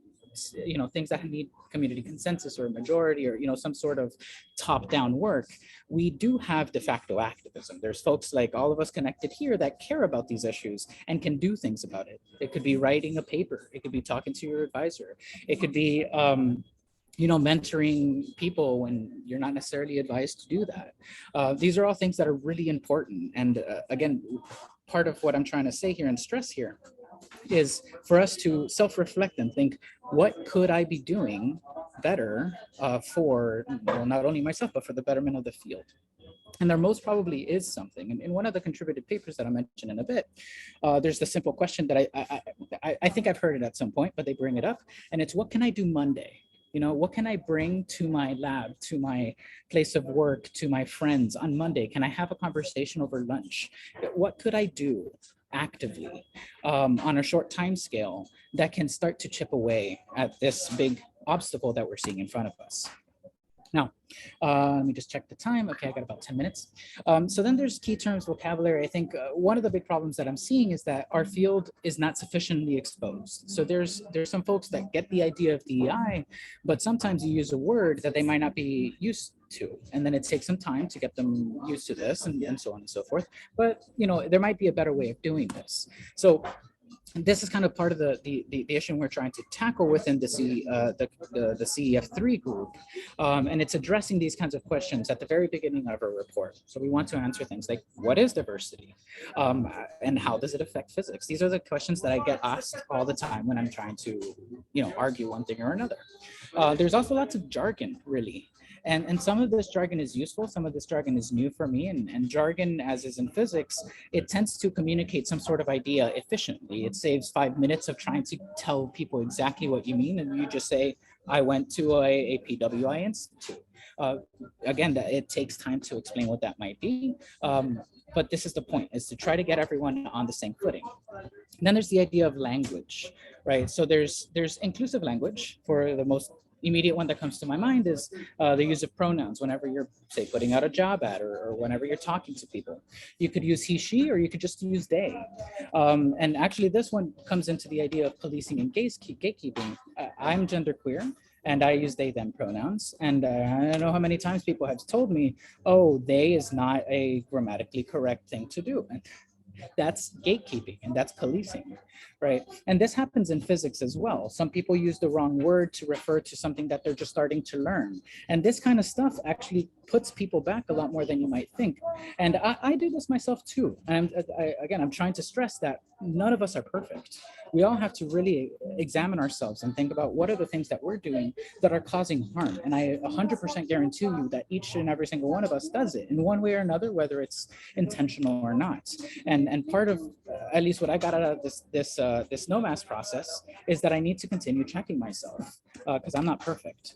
things that need community consensus or majority or some sort of top-down work, we do have de facto activism. There's folks like all of us connected here that care about these issues and can do things about it. It could be writing a paper, it could be talking to your advisor, it could be mentoring people when you're not necessarily advised to do that. These are all things that are really important. And again, part of what I'm trying to say here and stress here is for us to self-reflect and think, what could I be doing better for not only myself, but for the betterment of the field? And there most probably is something. And in one of the contributed papers that I'll mention in a bit, there's the simple question that I think I've heard it at some point, but they bring it up. And it's, what can I do Monday? What can I bring to my lab, to my place of work, to my friends on Monday? Can I have a conversation over lunch? What could I do actively on a short time scale that can start to chip away at this big obstacle that we're seeing in front of us? Now, let me just check the time. Okay, I got about 10 minutes. So then there's key terms vocabulary. I think one of the big problems that I'm seeing is that our field is not sufficiently exposed. So there's some folks that get the idea of DEI, but sometimes you use a word that they might not be used to. And then it takes some time to get them used to this and so on and so forth. But, there might be a better way of doing this. So this is kind of part of the issue we're trying to tackle within the CEF3 group. And it's addressing these kinds of questions at the very beginning of our report. So we want to answer things like, what is diversity? And how does it affect physics? These are the questions that I get asked all the time when I'm trying to, argue one thing or another. There's also lots of jargon, really. And some of this jargon is useful, some of this jargon is new for me, and jargon, as is in physics, it tends to communicate some sort of idea efficiently. It saves 5 minutes of trying to tell people exactly what you mean, and you just say, I went to a PWI institute. Again, it takes time to explain what that might be, but this is the point, is to try to get everyone on the same footing. And then there's the idea of language, right? So there's inclusive language. For the most immediate one that comes to my mind is the use of pronouns whenever you're, say, putting out a job ad or whenever you're talking to people. You could use he, she, or you could just use they. And actually this one comes into the idea of policing and gatekeeping. I'm genderqueer and I use they, them pronouns. And I don't know how many times people have told me, oh, they is not a grammatically correct thing to do. And that's gatekeeping and that's policing, right? And this happens in physics as well. Some people use the wrong word to refer to something that they're just starting to learn. And this kind of stuff actually puts people back a lot more than you might think. And I do this myself too. And I'm trying to stress that none of us are perfect. We all have to really examine ourselves and think about what are the things that we're doing that are causing harm. And I 100% guarantee you that each and every single one of us does it in one way or another, whether it's intentional or not. And part of, at least what I got out of this Snowmass process, is that I need to continue checking myself because I'm not perfect.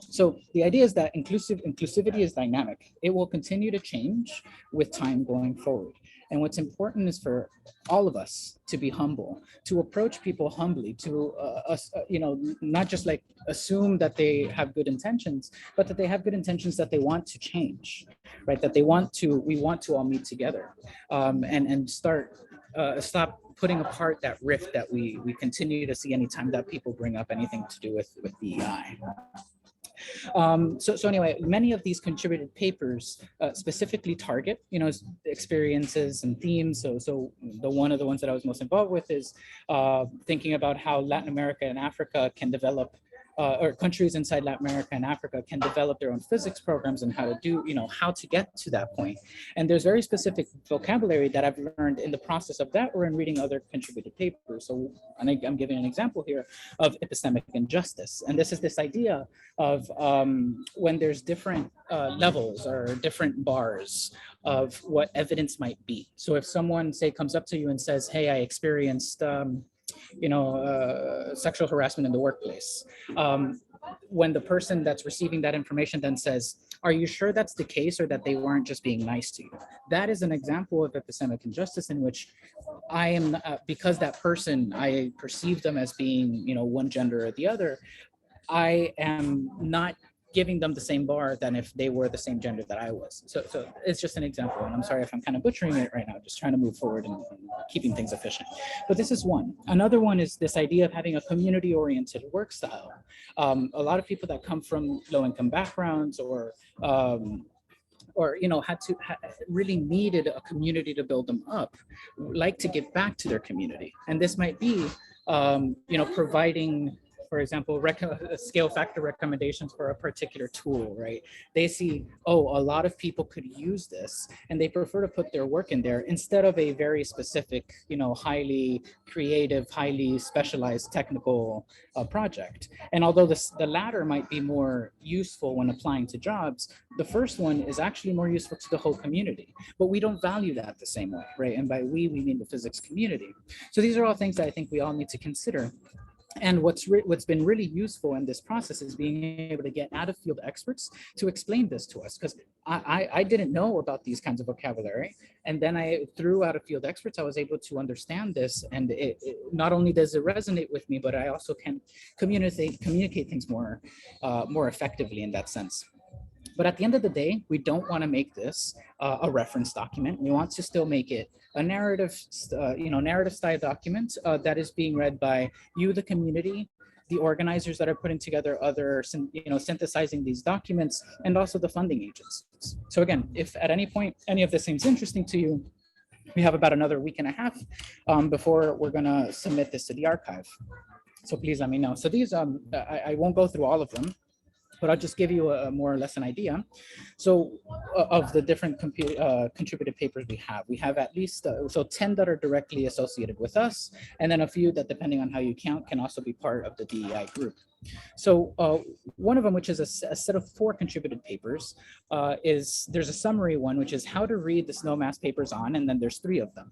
So the idea is that inclusivity is dynamic. It will continue to change with time going forward. And what's important is for all of us to be humble, to approach people humbly, to not just like assume that they have good intentions, but that they have good intentions that they want to change, right? That we want to all meet together and stop putting apart that rift that we continue to see anytime that people bring up anything to do with DEI. So anyway, many of these contributed papers specifically target, experiences and themes. So one of the ones that I was most involved with is thinking about how Latin America and Africa can develop or countries inside Latin America and Africa can develop their own physics programs and how to do, how to get to that point. And there's very specific vocabulary that I've learned in the process of that or in reading other contributed papers. So I'm giving an example here of epistemic injustice. And this is this idea of when there's different levels or different bars of what evidence might be. So if someone, say, comes up to you and says, hey, I experienced sexual harassment in the workplace. When the person that's receiving that information then says, are you sure that's the case or that they weren't just being nice to you? That is an example of epistemic injustice in which I am, because that person, I perceive them as being, one gender or the other, I am not giving them the same bar than if they were the same gender that I was. So it's just an example, and I'm sorry if I'm kind of butchering it right now, just trying to move forward and keeping things efficient. But this is one. Another one is this idea of having a community-oriented work style. A lot of people that come from low-income backgrounds or really needed a community to build them up, like to give back to their community. And this might be, providing, for example, scale factor recommendations for a particular tool, right? They see, oh, a lot of people could use this, and they prefer to put their work in there instead of a very specific, highly creative, highly specialized technical project. And although the latter might be more useful when applying to jobs, the first one is actually more useful to the whole community. But we don't value that the same way, right? And by we mean the physics community. So these are all things that I think we all need to consider. And what's been really useful in this process is being able to get out of field experts to explain this to us, because I didn't know about these kinds of vocabulary. And then through out of field experts, I was able to understand this. And it not only does it resonate with me, but I also can communicate things more effectively in that sense. But at the end of the day, we don't want to make this a reference document. We want to still make it a narrative style document that is being read by you, the community, the organizers that are putting together other, synthesizing these documents, and also the funding agencies. So again, if at any point any of this seems interesting to you, we have about another week and a half before we're going to submit this to the archive. So please let me know. So these, I won't go through all of them, but I'll just give you a more or less an idea. So of the different contributed papers we have at least, 10 that are directly associated with us, and then a few that, depending on how you count, can also be part of the DEI group. So one of them, which is a set of 4 contributed papers, there's a summary one, which is how to read the Snowmass papers on, and then there's 3 of them.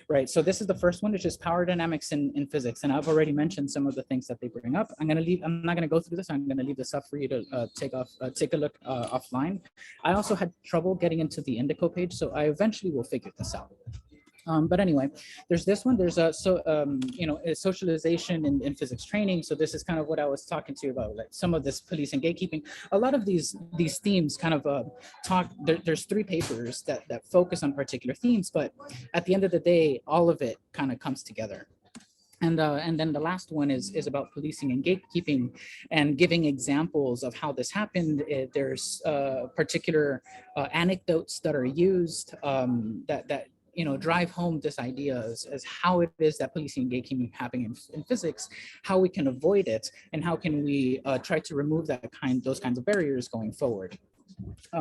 Right, so this is the first one, which is power dynamics in physics, and I've already mentioned some of the things that they bring up. I'm not going to go through this. I'm going to leave this up for you to take a look offline. I also had trouble getting into the Indico page, so I eventually will figure this out. But anyway, there's this one. There's a socialization in physics training. So this is kind of what I was talking to you about, like some of this police and gatekeeping. A lot of these themes kind of there's 3 papers that focus on particular themes, but at the end of the day, all of it kind of comes together. And then the last one is about policing and gatekeeping and giving examples of how this happened. There's particular anecdotes that are used that drive home this idea as how it is that policing and gatekeeping happening in physics, how we can avoid it, and how can we try to remove those kinds of barriers going forward.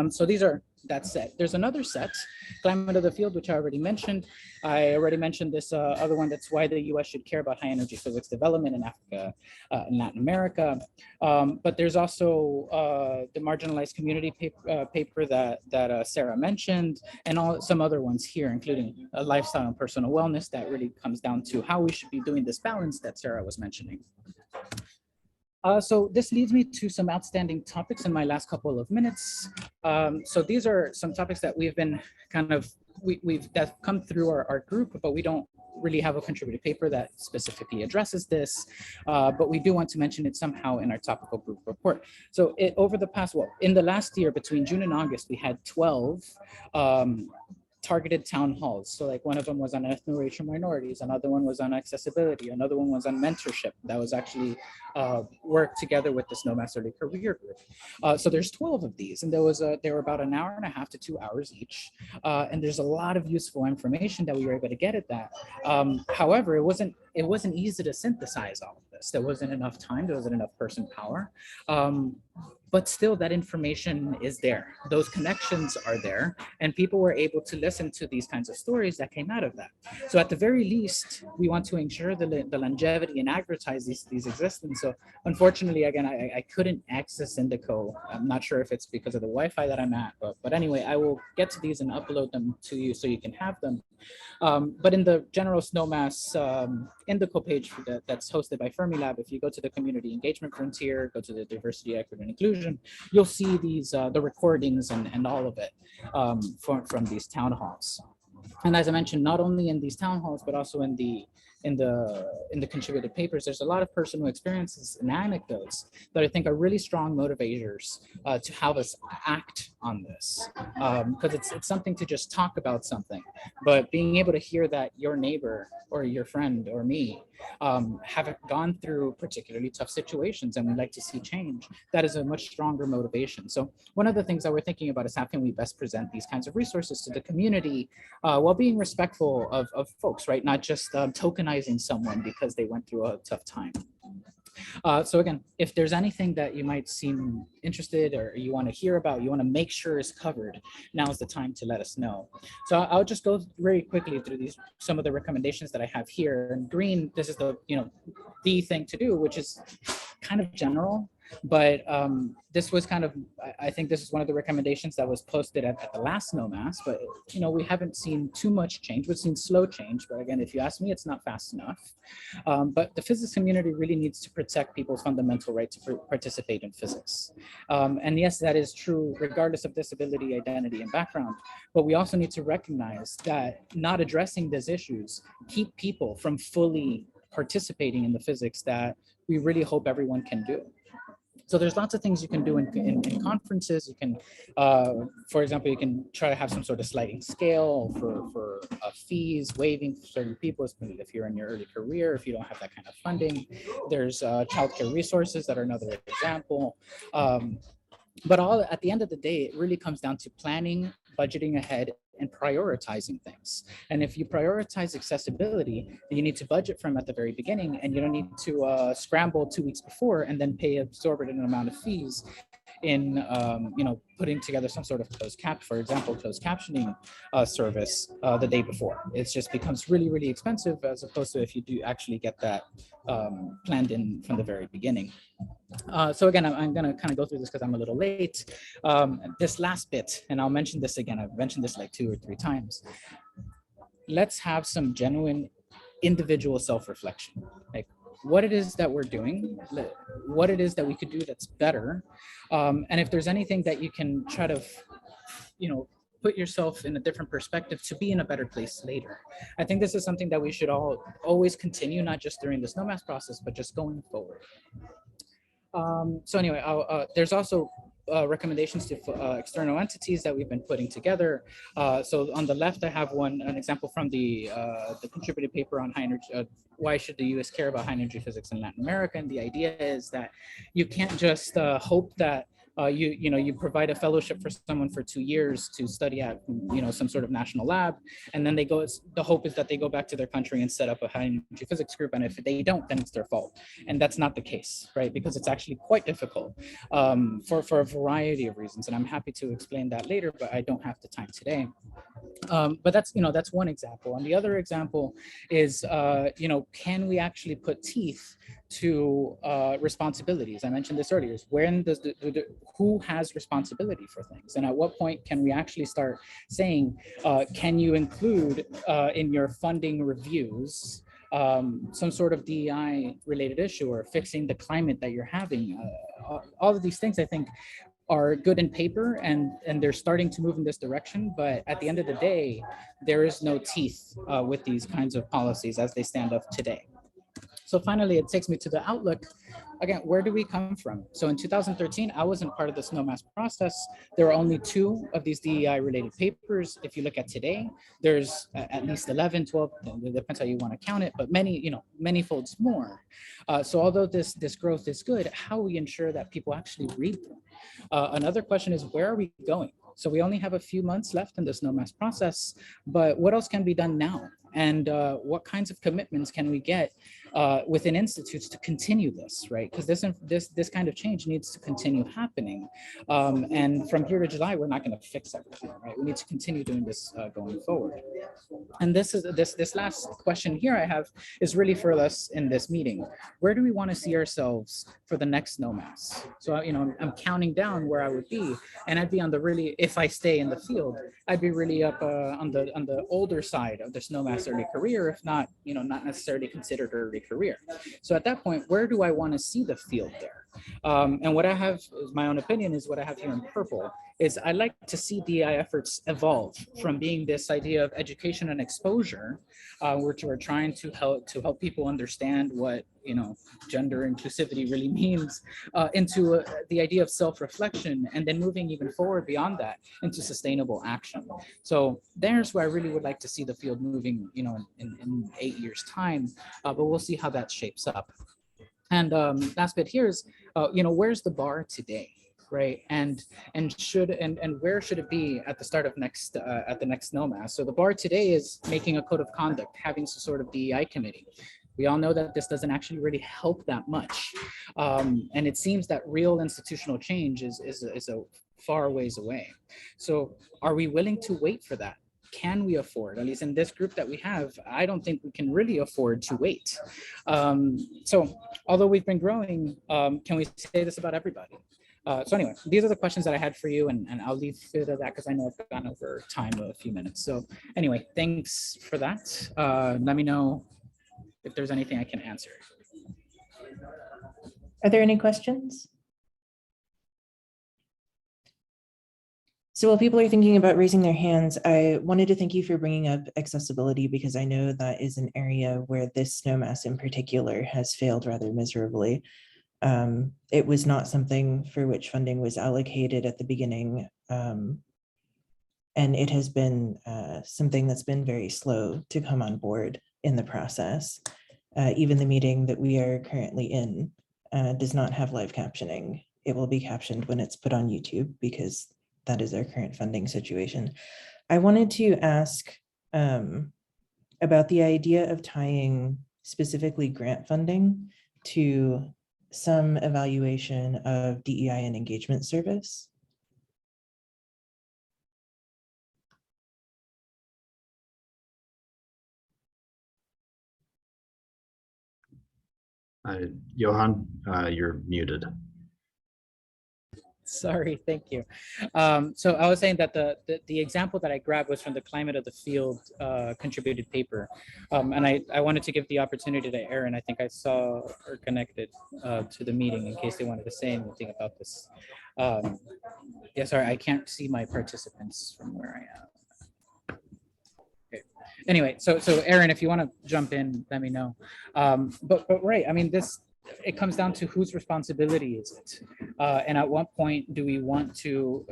So these are that set. There's another set, climate of the field, which I already mentioned. I already mentioned this other one, that's why the US should care about high energy physics development in Africa and Latin America. But there's also the marginalized community paper that Sarah mentioned, and some other ones here, including lifestyle and personal wellness, that really comes down to how we should be doing this balance that Sarah was mentioning. So this leads me to some outstanding topics in my last couple of minutes. So these are some topics that we've been that come through our group, but we don't really have a contributed paper that specifically addresses this, but we do want to mention it somehow in our topical group report. So over the past, in the last year, between June and August, we had 12 targeted town halls. So like one of them was on ethno-racial minorities, another one was on accessibility, another one was on mentorship. That was actually worked together with the Snowmass Early Career Group. So there's 12 of these, and they were about an hour and a half to 2 hours each. And there's a lot of useful information that we were able to get at that. However, it wasn't it wasn't easy to synthesize all of this. There wasn't enough time, there wasn't enough person power. But still that information is there. Those connections are there, and people were able to listen to these kinds of stories that came out of that. So at the very least, we want to ensure the longevity and advertise these existence. So unfortunately, again, I couldn't access Indico. I'm not sure if it's because of the Wi-Fi that I'm at, but anyway, I will get to these and upload them to you so you can have them. But in the general Snowmass Indico page that's hosted by Fermilab, if you go to the community engagement frontier, go to the diversity, equity, and inclusion, you'll see these the recordings and all of it from these town halls. And as I mentioned, not only in these town halls, but also in the contributed papers, there's a lot of personal experiences and anecdotes that I think are really strong motivators to have us act on this, because it's something to just talk about something, but being able to hear that your neighbor or your friend or me have gone through particularly tough situations and we'd like to see change, that is a much stronger motivation. So one of the things that we're thinking about is how can we best present these kinds of resources to the community while being respectful of folks, right? Not just tokenizing someone because they went through a tough time. So again, if there's anything that you might seem interested or you want to hear about, you want to make sure is covered, now's the time to let us know. So I'll just go very quickly through some of the recommendations that I have here. In green, this is the thing to do, which is kind of general, but this was kind of, I think this is one of the recommendations that was posted at the last Snowmass, but we haven't seen too much change. We've seen slow change, but again, if you ask me, it's not fast enough. But the physics community really needs to protect people's fundamental right to participate in physics. And yes, that is true regardless of disability, identity, and background, but we also need to recognize that not addressing these issues keep people from fully participating in the physics that we really hope everyone can do. So there's lots of things you can do in conferences. You can, for example, you can try to have some sort of sliding scale for fees, waiving for certain people, especially if you're in your early career, if you don't have that kind of funding. There's childcare resources that are another example. But at the end of the day, it really comes down to planning, budgeting ahead, and prioritizing things. And if you prioritize accessibility, you need to budget from at the very beginning, and you don't need to scramble 2 weeks before and then pay exorbitant amount of fees in putting together some sort of closed captioning service the day before. It just becomes really, really expensive, as opposed to if you do actually get that planned in from the very beginning. So again, I'm going to kind of go through this because I'm a little late. This last bit, and I'll mention this again, I've mentioned this like 2 or 3 times. Let's have some genuine individual self-reflection. Like what it is that we're doing, what it is that we could do that's better. And if there's anything that you can try to, put yourself in a different perspective to be in a better place later. I think this is something that we should all always continue, not just during the Snowmass process, but just going forward. So anyway, there's also recommendations to external entities that we've been putting together. So on the left, I have an example from the contributed paper on high energy. Why should the U.S. care about high energy physics in Latin America? And the idea is that you can't just hope that you provide a fellowship for someone for 2 years to study at some sort of national lab, and then the hope is that they go back to their country and set up a high energy physics group, and if they don't, then it's their fault. And that's not the case, right? Because it's actually quite difficult for a variety of reasons, and I'm happy to explain that later, but I don't have the time today. But that's one example. And the other example is, can we actually put teeth to responsibilities? I mentioned this earlier. When does who has responsibility for things? And at what point can we actually start saying, can you include in your funding reviews some sort of DEI related issue, or fixing the climate that you're having? All of these things, I think, are good in paper, and they're starting to move in this direction. But at the end of the day, there is no teeth with these kinds of policies as they stand up today. So finally, it takes me to the outlook. Again, where do we come from? So in 2013, I wasn't part of the Snowmass process. There were only 2 of these DEI related papers. If you look at today, there's at least 11, 12, it depends how you want to count it, but many folds more. So although this growth is good, how we ensure that people actually read them? Another question is, where are we going? So we only have a few months left in the Snowmass process, but what else can be done now? And what kinds of commitments can we get within institutes to continue this, right? Because this kind of change needs to continue happening. And from here to July, we're not going to fix everything, right? We need to continue doing this going forward. And this last question here I have is really for us in this meeting. Where do we want to see ourselves for the next Snowmass? So, you know, I'm counting down where I would be, and I'd be on the really, if I stay in the field, I'd be really up on the older side of the Snowmass early career, if not, you know, not necessarily considered early career. So at that point, where do I want to see the field there? And what I have, my own opinion, is what I have here in purple, is I like to see DEI efforts evolve from being this idea of education and exposure, which we're trying to help people understand what, you know, gender inclusivity really means, into the idea of self-reflection, and then moving even forward beyond that into sustainable action. So there's where I really would like to see the field moving, you know, in 8 years' time, but we'll see how that shapes up. And last bit here is, you know, where's the bar today, right? And where should it be at the start of next at the next Snowmass? So the bar today is making a code of conduct, having some sort of DEI committee. We all know that this doesn't actually really help that much, and it seems that real institutional change is a far ways away. So are we willing to wait for that? Can we afford, at least in this group that we have, I don't think we can really afford to wait. So although we've been growing, can we say this about everybody? So anyway, these are the questions that I had for you, and I'll leave it at that because I know I've gone over time a few minutes. So anyway, thanks for that. Let me know if there's anything I can answer. Are there any questions? So while people are thinking about raising their hands, I wanted to thank you for bringing up accessibility, because I know that is an area where this Snowmass in particular has failed rather miserably. It was not something for which funding was allocated at the beginning, and it has been something that's been very slow to come on board in the process. Even the meeting that we are currently in does not have live captioning. It will be captioned when it's put on YouTube, because that is our current funding situation. I wanted to ask about the idea of tying specifically grant funding to some evaluation of DEI and engagement service. Johan, you're muted. Sorry, thank you. So I was saying that the example that I grabbed was from the Climate of the Field contributed paper. And I wanted to give the opportunity to Erin. I think I saw her connected to the meeting in case they wanted to say anything about this. Yeah, sorry, I can't see my participants from where I am. Okay. Anyway, so Erin, if you want to jump in, let me know. But right, I mean, it comes down to whose responsibility is it, and at what point do we want to?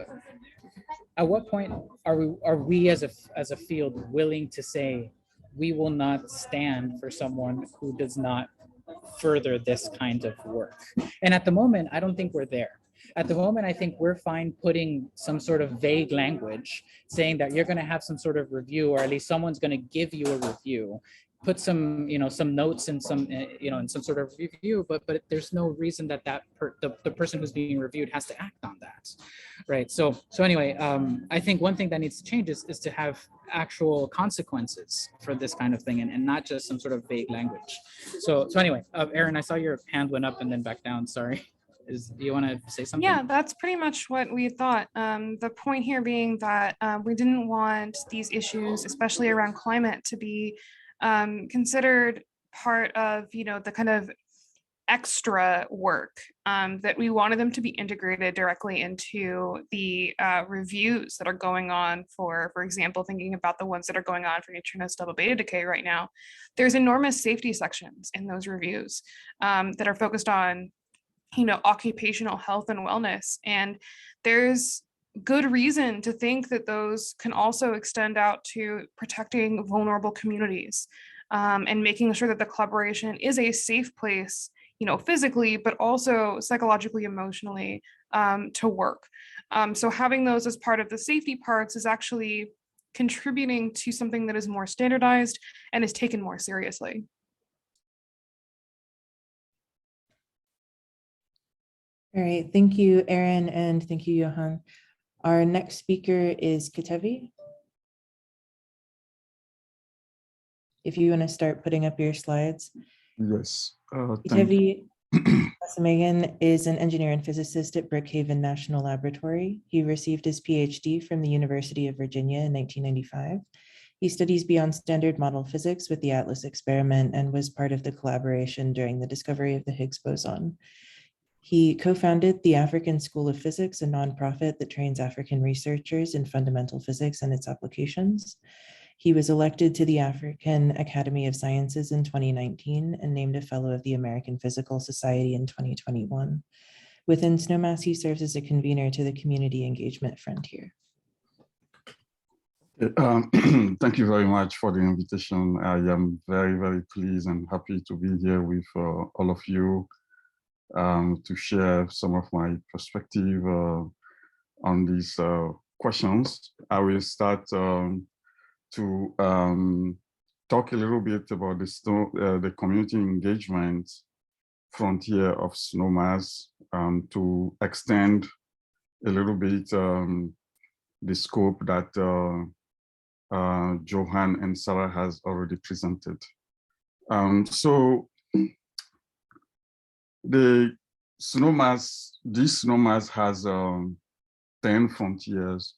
At what point are we as a field willing to say we will not stand for someone who does not further this kind of work? And at the moment, I don't think we're there. At the moment, I think we're fine putting some sort of vague language saying that you're going to have some sort of review, or at least someone's going to give you a review, put some, you know, some notes and some, you know, in some sort of review, but there's no reason that the person who's being reviewed has to act on that, right? So anyway, I think one thing that needs to change is to have actual consequences for this kind of thing, and not just some sort of vague language. So anyway, Erin, I saw your hand went up and then back down. Sorry. Do you want to say something? Yeah, that's pretty much what we thought. The point here being that we didn't want these issues, especially around climate, to be considered part of, you know, the kind of extra work, that we wanted them to be integrated directly into the reviews that are going on for example, thinking about the ones that are going on for neutrinous double beta decay right now. There's enormous safety sections in those reviews that are focused on, you know, occupational health and wellness. And there's good reason to think that those can also extend out to protecting vulnerable communities, and making sure that the collaboration is a safe place, you know, physically, but also psychologically, emotionally, to work. So having those as part of the safety parts is actually contributing to something that is more standardized and is taken more seriously. All right, thank you, Erin, and thank you, Johan. Our next speaker is Kitevi. If you want to start putting up your slides. Yes. Kitevi Asamagan is an engineer and physicist at Brookhaven National Laboratory. He received his PhD from the University of Virginia in 1995. He studies beyond standard model physics with the ATLAS experiment and was part of the collaboration during the discovery of the Higgs boson. He co-founded the African School of Physics, a nonprofit that trains African researchers in fundamental physics and its applications. He was elected to the African Academy of Sciences in 2019 and named a Fellow of the American Physical Society in 2021. Within Snowmass, he serves as a convener to the Community Engagement Frontier. Thank you very much for the invitation. I am very, very pleased and happy to be here with all of you to share some of my perspective on these questions. I will start to talk a little bit about the community engagement frontier of Snowmass, to extend a little bit the scope that Johan and Sarah has already presented. So this Snowmass has 10 frontiers.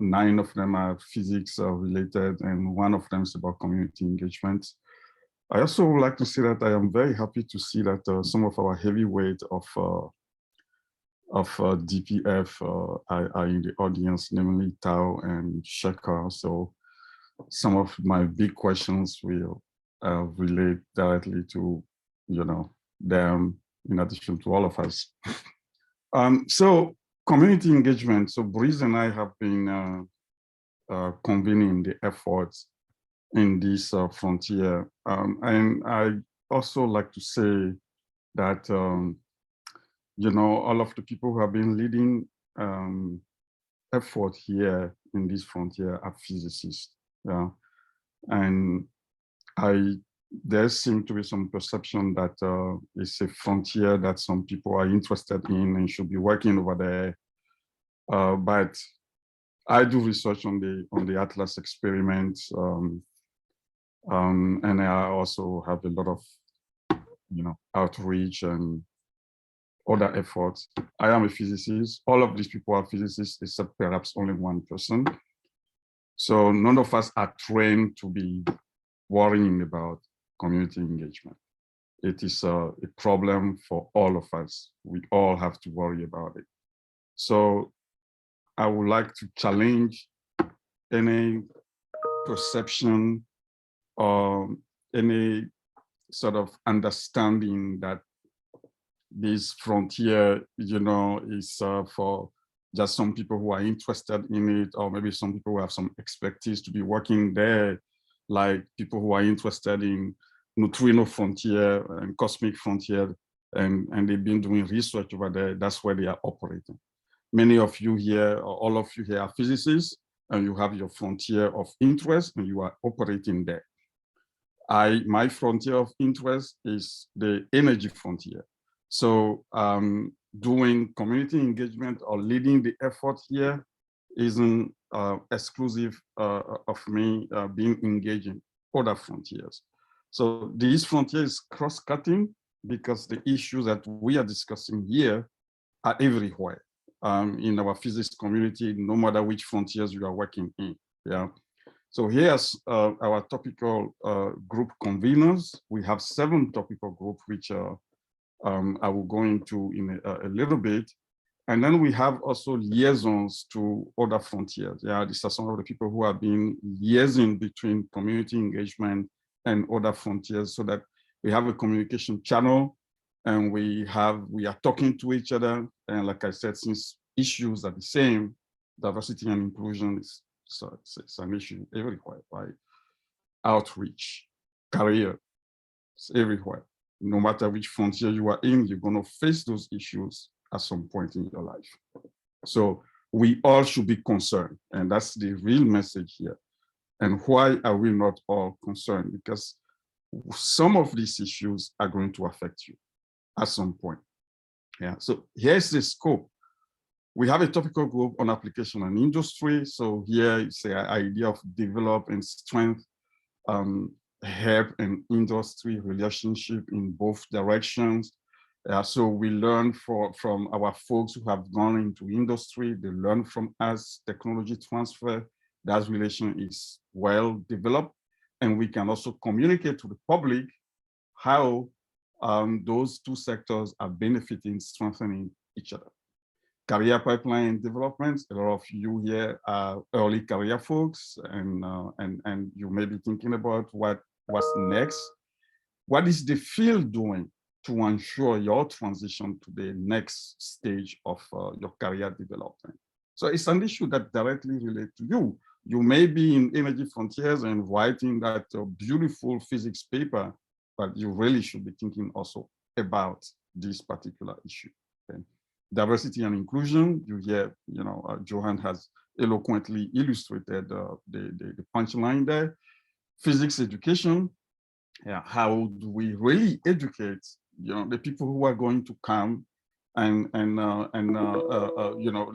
9 of them are physics related, and 1 of them is about community engagement. I also would like to say that I am very happy to see that some of our heavyweight of DPF are in the audience, namely Tao and Shekhar. So some of my big questions will relate directly to, them in addition to all of us. So community engagement. So Breeze and I have been convening the efforts in this frontier. And I also like to say that, all of the people who have been leading effort here in this frontier are physicists. Yeah. And there seems to be some perception that it's a frontier that some people are interested in and should be working over there. But I do research on the ATLAS experiments, and I also have a lot of, outreach and other efforts. I am a physicist. All of these people are physicists, except perhaps only one person. So none of us are trained to be worrying about community engagement. It is a problem for all of us. We all have to worry about it. So I would like to challenge any perception or any sort of understanding that this frontier, is for just some people who are interested in it, or maybe some people who have some expertise to be working there, like people who are interested in neutrino frontier and cosmic frontier, and they've been doing research over there. That's where they are operating. Many of you here, or all of you here, are physicists, and you have your frontier of interest, and you are operating there. My frontier of interest is the energy frontier. So doing community engagement or leading the effort here isn't exclusive of me being engaged in other frontiers. So this frontier is cross-cutting because the issues that we are discussing here are everywhere in our physics community, no matter which frontiers you are working in. Yeah. So here's our topical group conveners. We have 7 topical groups, which I will go into in a little bit. And then we have also liaisons to other frontiers. Yeah, these are some of the people who have been liaising between community engagement and other frontiers, so that we have a communication channel, and we are talking to each other. And like I said, since issues are the same, diversity and inclusion is it's an issue everywhere, right? Outreach, career, it's everywhere. No matter which frontier you are in, you're going to face those issues at some point in your life. So we all should be concerned. And that's the real message here. And why are we not all concerned? Because some of these issues are going to affect you at some point. Yeah, so here's the scope. We have a topical group on application and industry. So here it's the idea of develop and strength, help and industry relationship in both directions. So we learn from our folks who have gone into industry, they learn from us, technology transfer, that relation is well developed. And we can also communicate to the public how those two sectors are benefiting, strengthening each other. Career pipeline development, a lot of you here are early career folks, and you may be thinking about what's next. What is the field doing to ensure your transition to the next stage of your career development? So it's an issue that directly relates to you. You may be in Energy Frontiers and writing that beautiful physics paper, but you really should be thinking also about this particular issue. Okay? Diversity and inclusion, you hear, Johan has eloquently illustrated the punchline there. Physics education, yeah, how do we really educate, the people who are going to come and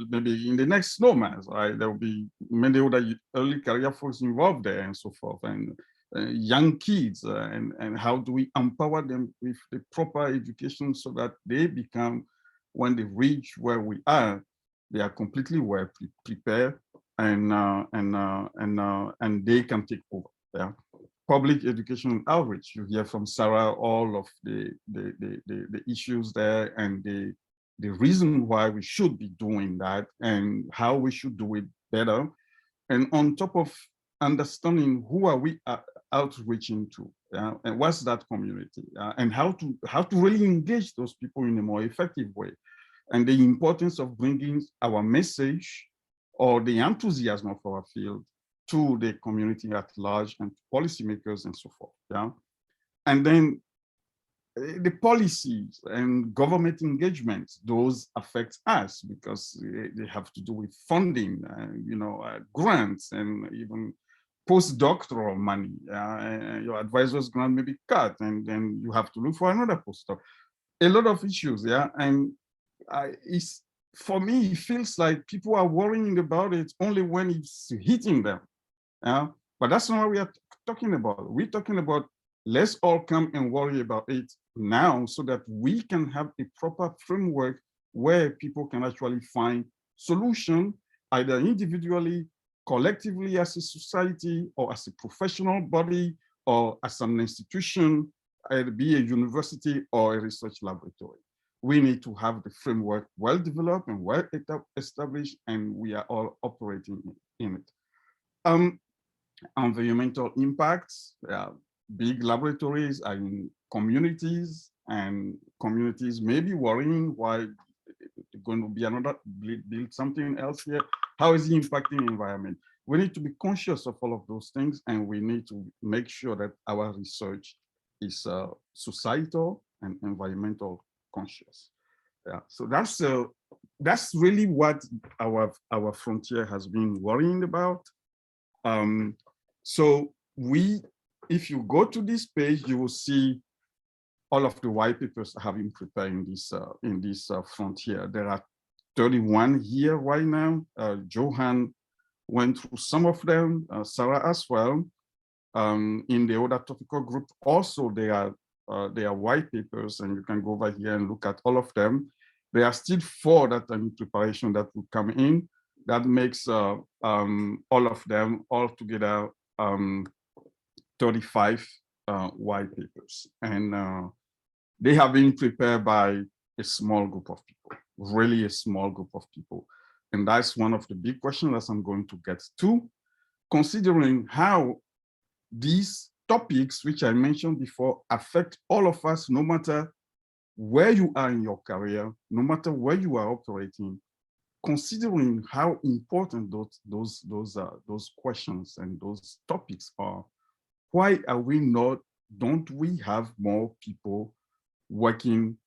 maybe in the next Snowmass, right? There will be many other early career folks involved there and so forth, and young kids, and how do we empower them with the proper education so that they become, when they reach where we are, they are completely well prepared, and they can take over. Yeah. Public education and outreach. You hear from Sarah all of the issues there and the reason why we should be doing that and how we should do it better. And on top of understanding who are we outreaching to, yeah, and what's that community, and how to really engage those people in a more effective way, and the importance of bringing our message or the enthusiasm of our field to the community at large and policymakers and so forth. Yeah, and then the policies and government engagements, those affect us because they have to do with funding, grants, and even postdoctoral money. Your advisor's grant may be cut, and then you have to look for another postdoc. A lot of issues, yeah, and for me, it feels like people are worrying about it only when it's hitting them. Yeah, but that's not what we are talking about. We're talking about let's all come and worry about it now so that we can have a proper framework where people can actually find solution, either individually, collectively as a society, or as a professional body, or as an institution, be a university or a research laboratory. We need to have the framework well developed and well established, and we are all operating in it. Environmental impacts, big laboratories are in communities, and communities may be worrying why going to be another build something else here. How is it impacting the environment? We need to be conscious of all of those things, and we need to make sure that our research is societal and environmental conscious. Yeah, so that's really what our frontier has been worrying about. So if you go to this page, you will see all of the white papers have been prepared in this frontier. There are 31 here right now. Johan went through some of them, Sarah as well. In the other topical group, also there are white papers, and you can go over here and look at all of them. There are still 4 that are in preparation that will come in. That makes all of them all together 35 white papers, and they have been prepared by a small group of people, really a small group of people. And that's one of the big questions that I'm going to get to, considering how these topics, which I mentioned before, affect all of us, no matter where you are in your career, no matter where you are operating. Considering how important those questions and those topics are, why are we not? Don't we have more people working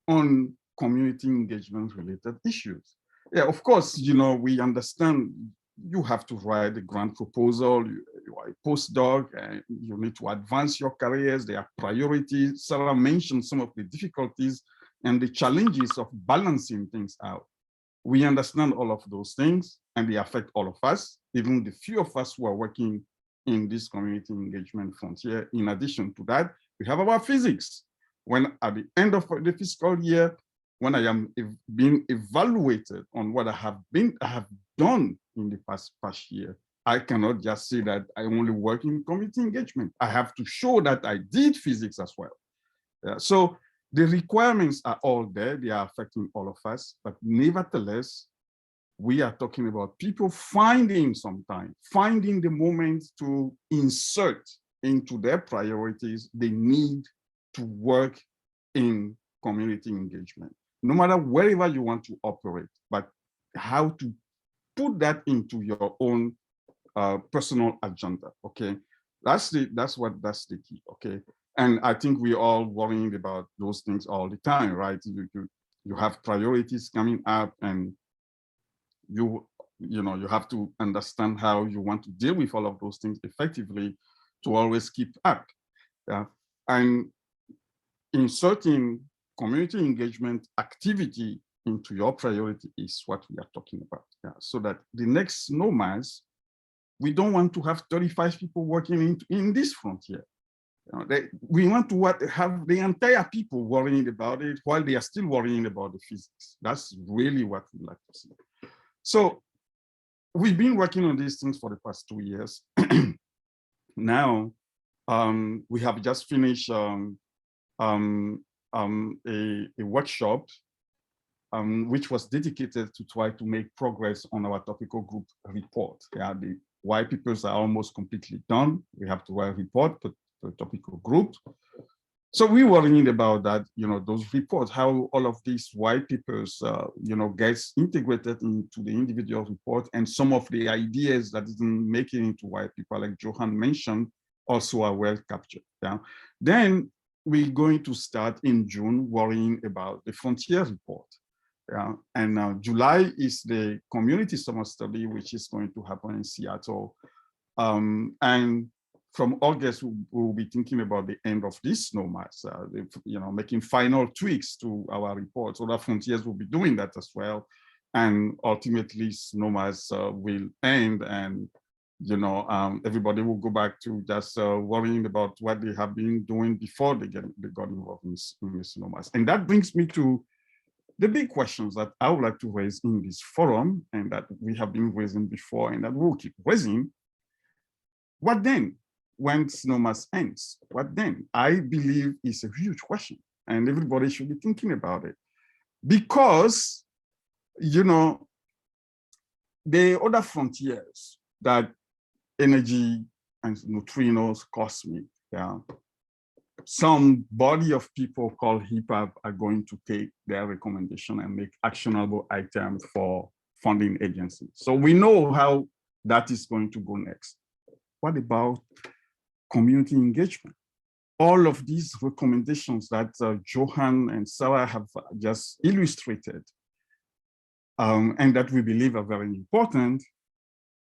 on community engagement related issues? Yeah, of course, we understand you have to write a grant proposal, you are a postdoc, and you need to advance your careers, there are priorities. Sarah mentioned some of the difficulties and the challenges of balancing things out. We understand all of those things, and they affect all of us, even the few of us who are working in this community engagement frontier. In addition to that, we have our physics. When at the end of the fiscal year, when I am being evaluated on what I have done in the past year, I cannot just say that I only work in community engagement. I have to show that I did physics as well. So the requirements are all there. They are affecting all of us, but nevertheless, we are talking about people finding some time, finding the moment to insert into their priorities the need to work in community engagement, no matter wherever you want to operate, but how to put that into your own personal agenda. Okay, that's the key. Okay, and I think we're all worrying about those things all the time, right? You have priorities coming up, and you have to understand how you want to deal with all of those things effectively to always keep up. Yeah, and inserting community engagement activity into your priority is what we are talking about. Yeah, so that the next Snowmass, we don't want to have 35 people working in this frontier. We want to have the entire people worrying about it while they are still worrying about the physics. That's really what we like to see. So we've been working on these things for the past 2 years. Now, we have just finished a workshop which was dedicated to try to make progress on our topical group report. Yeah, the white papers are almost completely done. We have to write a report for the topical group. So we were worrying about that, those reports, how all of these white papers, gets integrated into the individual report, and some of the ideas that didn't make it into white paper, like Johan mentioned, also are well captured. Yeah. Then we're going to start in June worrying about the frontier report. Yeah. And July is the community summer study, which is going to happen in Seattle. And from August, we'll be thinking about the end of this Snowmass, making final tweaks to our reports. Other frontiers will be doing that as well. And ultimately, Snowmass will end, and everybody will go back to just worrying about what they have been doing before they got involved in Snowmass. And that brings me to the big questions that I would like to raise in this forum, and that we have been raising before, and that we'll keep raising. What then? When Snowmass ends, what then? I believe is a huge question, and everybody should be thinking about it, because the other frontiers that energy and neutrinos, cosmic, yeah, some body of people called HIPAP are going to take their recommendation and make actionable items for funding agencies. So we know how that is going to go next. What about community engagement? All of these recommendations that Johan and Sarah have just illustrated, and that we believe are very important,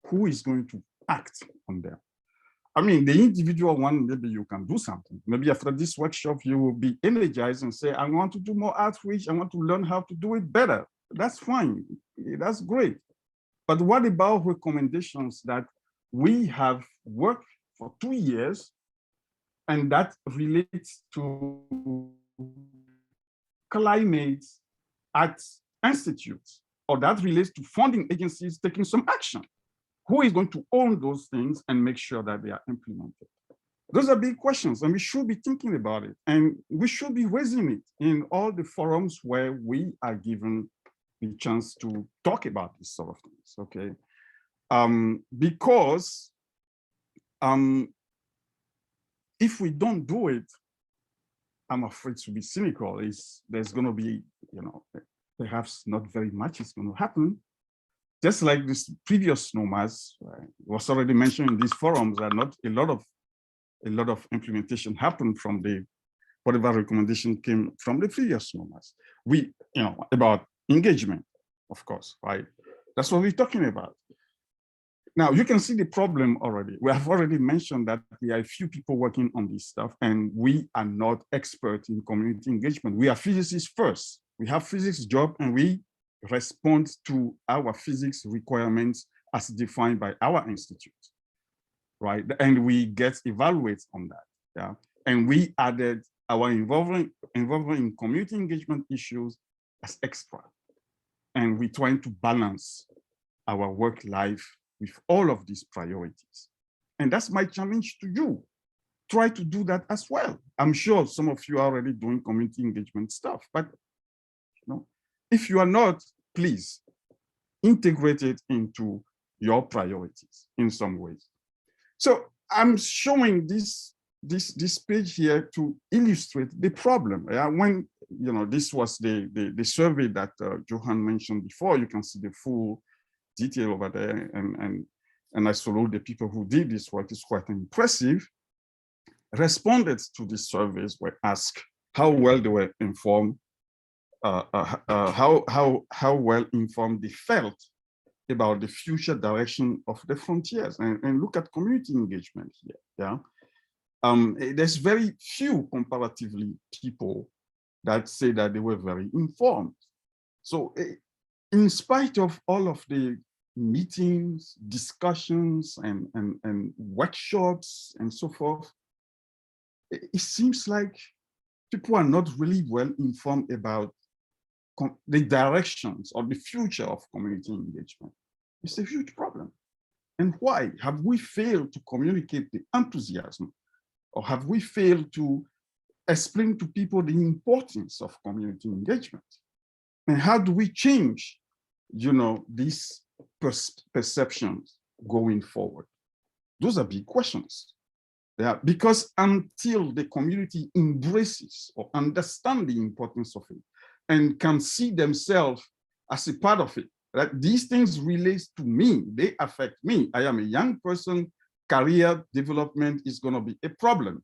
who is going to act on them? I mean, the individual one, maybe you can do something. Maybe after this workshop, you will be energized and say, I want to do more outreach. I want to learn how to do it better. That's fine. That's great. But what about recommendations that we have worked for 2 years, and that relates to climate at institutes, or that relates to funding agencies taking some action? Who is going to own those things and make sure that they are implemented? Those are big questions, and we should be thinking about it, and we should be raising it in all the forums where we are given the chance to talk about these sort of things, okay? Because if we don't do it, I'm afraid to be cynical, there's going to be, perhaps not very much is going to happen. Just like this previous Snowmass, was already mentioned in these forums, that not a lot of implementation happened from whatever recommendation came from the previous Snowmass. About engagement. of course, right? That's what we're talking about. Now, you can see the problem already. We have already mentioned that we are a few people working on this stuff, and we are not experts in community engagement. We are physicists first. We have physics job, and we respond to our physics requirements as defined by our institute, right? And we get evaluates on that, yeah? And we added our involvement in community engagement issues as extra. And we're trying to balance our work life with all of these priorities. And that's my challenge to you. Try to do that as well. I'm sure some of you are already doing community engagement stuff, but if you are not, please integrate it into your priorities in some ways. So I'm showing this page here to illustrate the problem. When this was the survey that Johan mentioned before, you can see the full detail over there, and I salute the people who did this work. It's quite impressive. Respondents to these surveys were asked how well they were informed, how well informed they felt about the future direction of the frontiers. And look at community engagement here. Yeah, there's very few comparatively people that say that they were very informed. So in spite of all of the meetings, discussions, and workshops and so forth, it seems like people are not really well informed about the directions or the future of community engagement. It's a huge problem. And why? Have we failed to communicate the enthusiasm, or have we failed to explain to people the importance of community engagement? And how do we change, these perceptions going forward? Those are big questions. Yeah, because until the community embraces or understands the importance of it and can see themselves as a part of it, that these things relate to me, they affect me. I am a young person, career development is going to be a problem.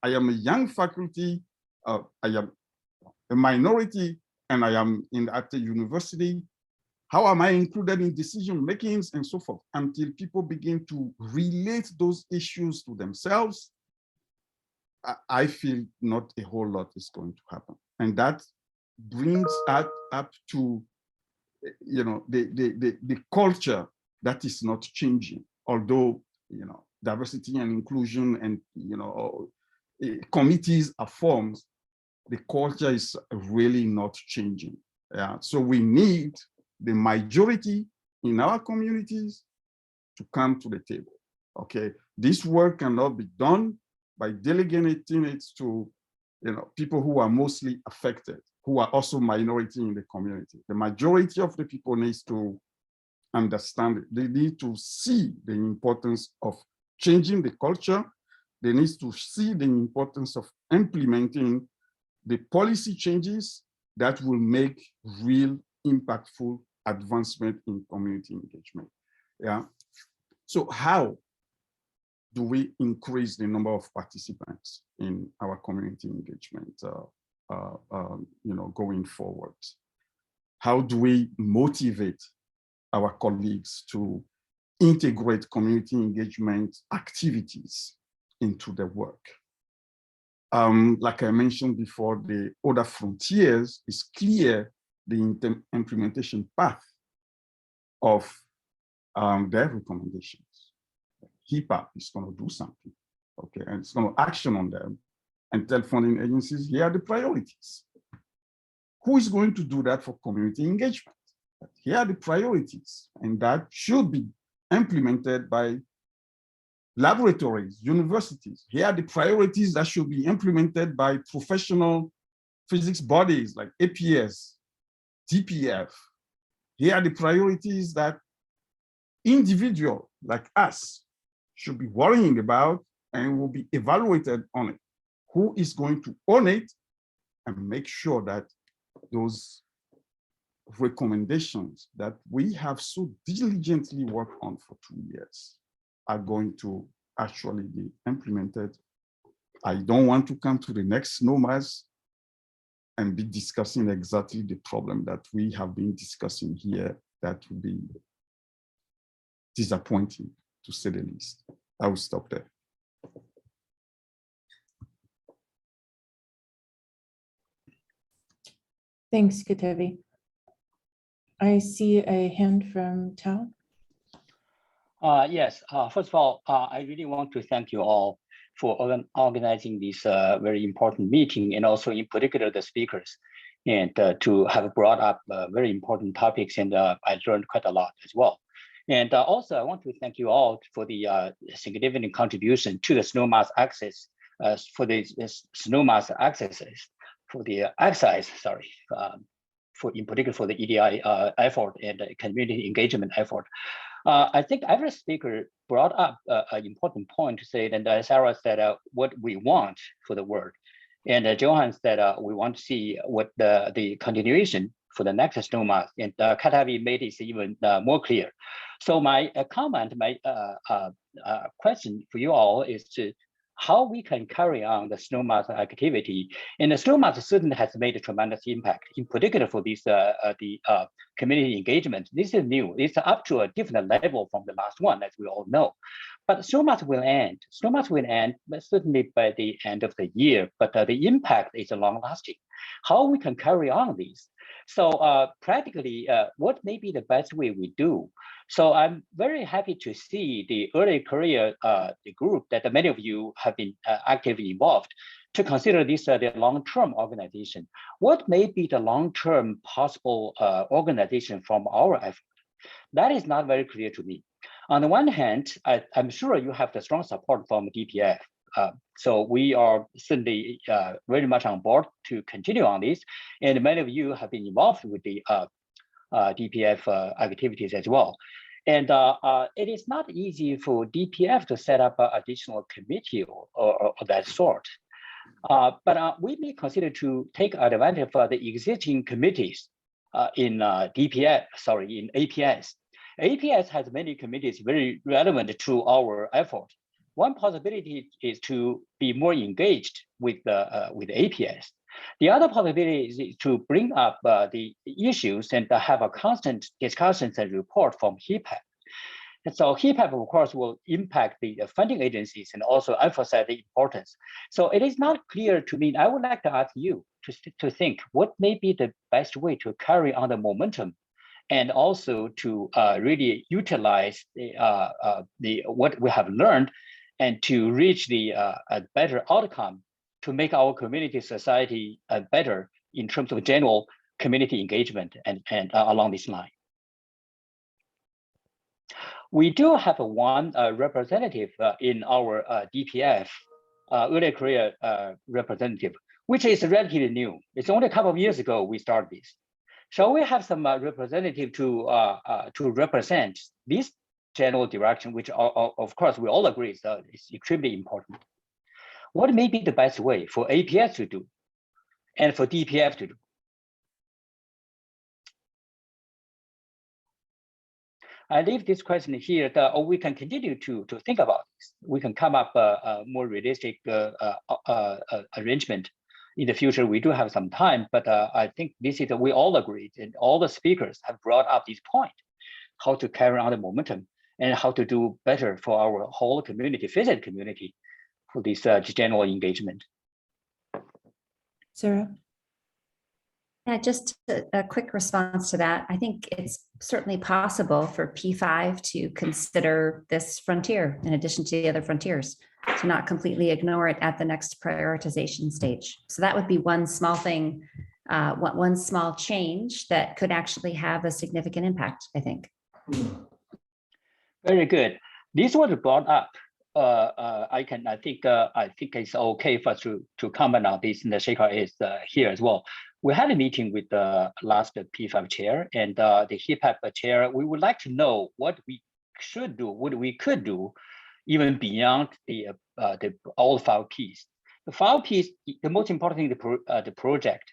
I am a young faculty, I am a minority, and I am at the university. How am I included in decision makings and so forth? Until people begin to relate those issues to themselves, I feel not a whole lot is going to happen. And that brings us up to, the culture that is not changing. Although, diversity and inclusion and, committees are formed, the culture is really not changing. Yeah. So we need the majority in our communities to come to the table. Okay, this work cannot be done by delegating it to people who are mostly affected, who are also minority in the community. The majority of the people needs to understand it. They need to see the importance of changing the culture. They need to see the importance of implementing the policy changes that will make real impactful advancement in community engagement. Yeah. So how do we increase the number of participants in our community engagement, going forward? How do we motivate our colleagues to integrate community engagement activities into their work? Like I mentioned before, the other frontiers is clear the implementation path of their recommendations. HIPAA is going to do something, okay, and it's going to action on them and tell funding agencies, here are the priorities. Who is going to do that for community engagement? Here are the priorities, and that should be implemented by laboratories, universities. Here are the priorities that should be implemented by professional physics bodies like APS, DPF. Here are the priorities that individual like us should be worrying about and will be evaluated on it. Who is going to own it and make sure that those recommendations that we have so diligently worked on for 2 years are going to actually be implemented. I don't want to come to the next Snowmass and be discussing exactly the problem that we have been discussing here, that would be disappointing, to say the least. I will stop there. Thanks, Katevi. I see a hand from Tao. Yes, first of all, I really want to thank you all for organizing this very important meeting, and also in particular the speakers, and to have brought up very important topics, and I learned quite a lot as well. And also I want to thank you all for the significant contribution to the Snowmass access, for the Snowmass accesses, for the exercise, sorry, for in particular for the EDI effort and the community engagement effort. I think every speaker brought up an important point to say, and Sarah said what we want for the world. And Johan said we want to see what the continuation for the next Snowmass, and Katavi made it even more clear. So my comment, my question for you all is to how we can carry on the Snowmass activity. And the Snowmass certainly has made a tremendous impact, in particular for this community engagement. This is new. It's up to a different level from the last one, as we all know. But Snowmass will end. Snowmass will end, but certainly by the end of the year. But the impact is long lasting. How we can carry on this? So practically, what may be the best way we do? So I'm very happy to see the early career the group that many of you have been actively involved to consider this the long-term organization. What may be the long-term possible organization from our effort? That is not very clear to me. On the one hand, I'm sure you have the strong support from DPF. So we are certainly very much on board to continue on this. And many of you have been involved with the DPF activities as well. And it is not easy for DPF to set up an additional committee or that sort. But we may consider to take advantage of the existing committees in DPF, sorry, in APS. APS has many committees very relevant to our effort. One possibility is to be more engaged with APS. The other possibility is to bring up the issues and have a constant discussions and report from HIPAP. And so HIPAP, of course, will impact the funding agencies and also emphasize the importance. So it is not clear to me. I would like to ask you to think what may be the best way to carry on the momentum, and also to really utilize the what we have learned, and to reach the a better outcome, to make our community society better in terms of general community engagement and along this line. We do have one representative in our DPF, early career representative, which is relatively new. It's only a couple of years ago we started this. Shall we have some representative to represent this general direction, which of course we all agree is extremely important? What may be the best way for APS to do and for DPF to do? I leave this question here, or we can continue to think about this. We can come up a more realistic arrangement in the future. We do have some time, but I think this is, we all agree, and all the speakers have brought up this point, how to carry on the momentum and how to do better for our whole community, physics community, for this general engagement. Sarah? Yeah, just a quick response to that. I think it's certainly possible for P5 to consider this frontier in addition to the other frontiers, to not completely ignore it at the next prioritization stage. So that would be one small thing, one small change that could actually have a significant impact, I think. Very good. This was brought up. I think it's okay for us to comment on this, and the Shekhar is here as well. We had a meeting with the last P5 chair and the HIPAP chair. We would like to know what we should do, what we could do, even beyond the all 5 Ps. The 5 Ps, the most important thing, the project.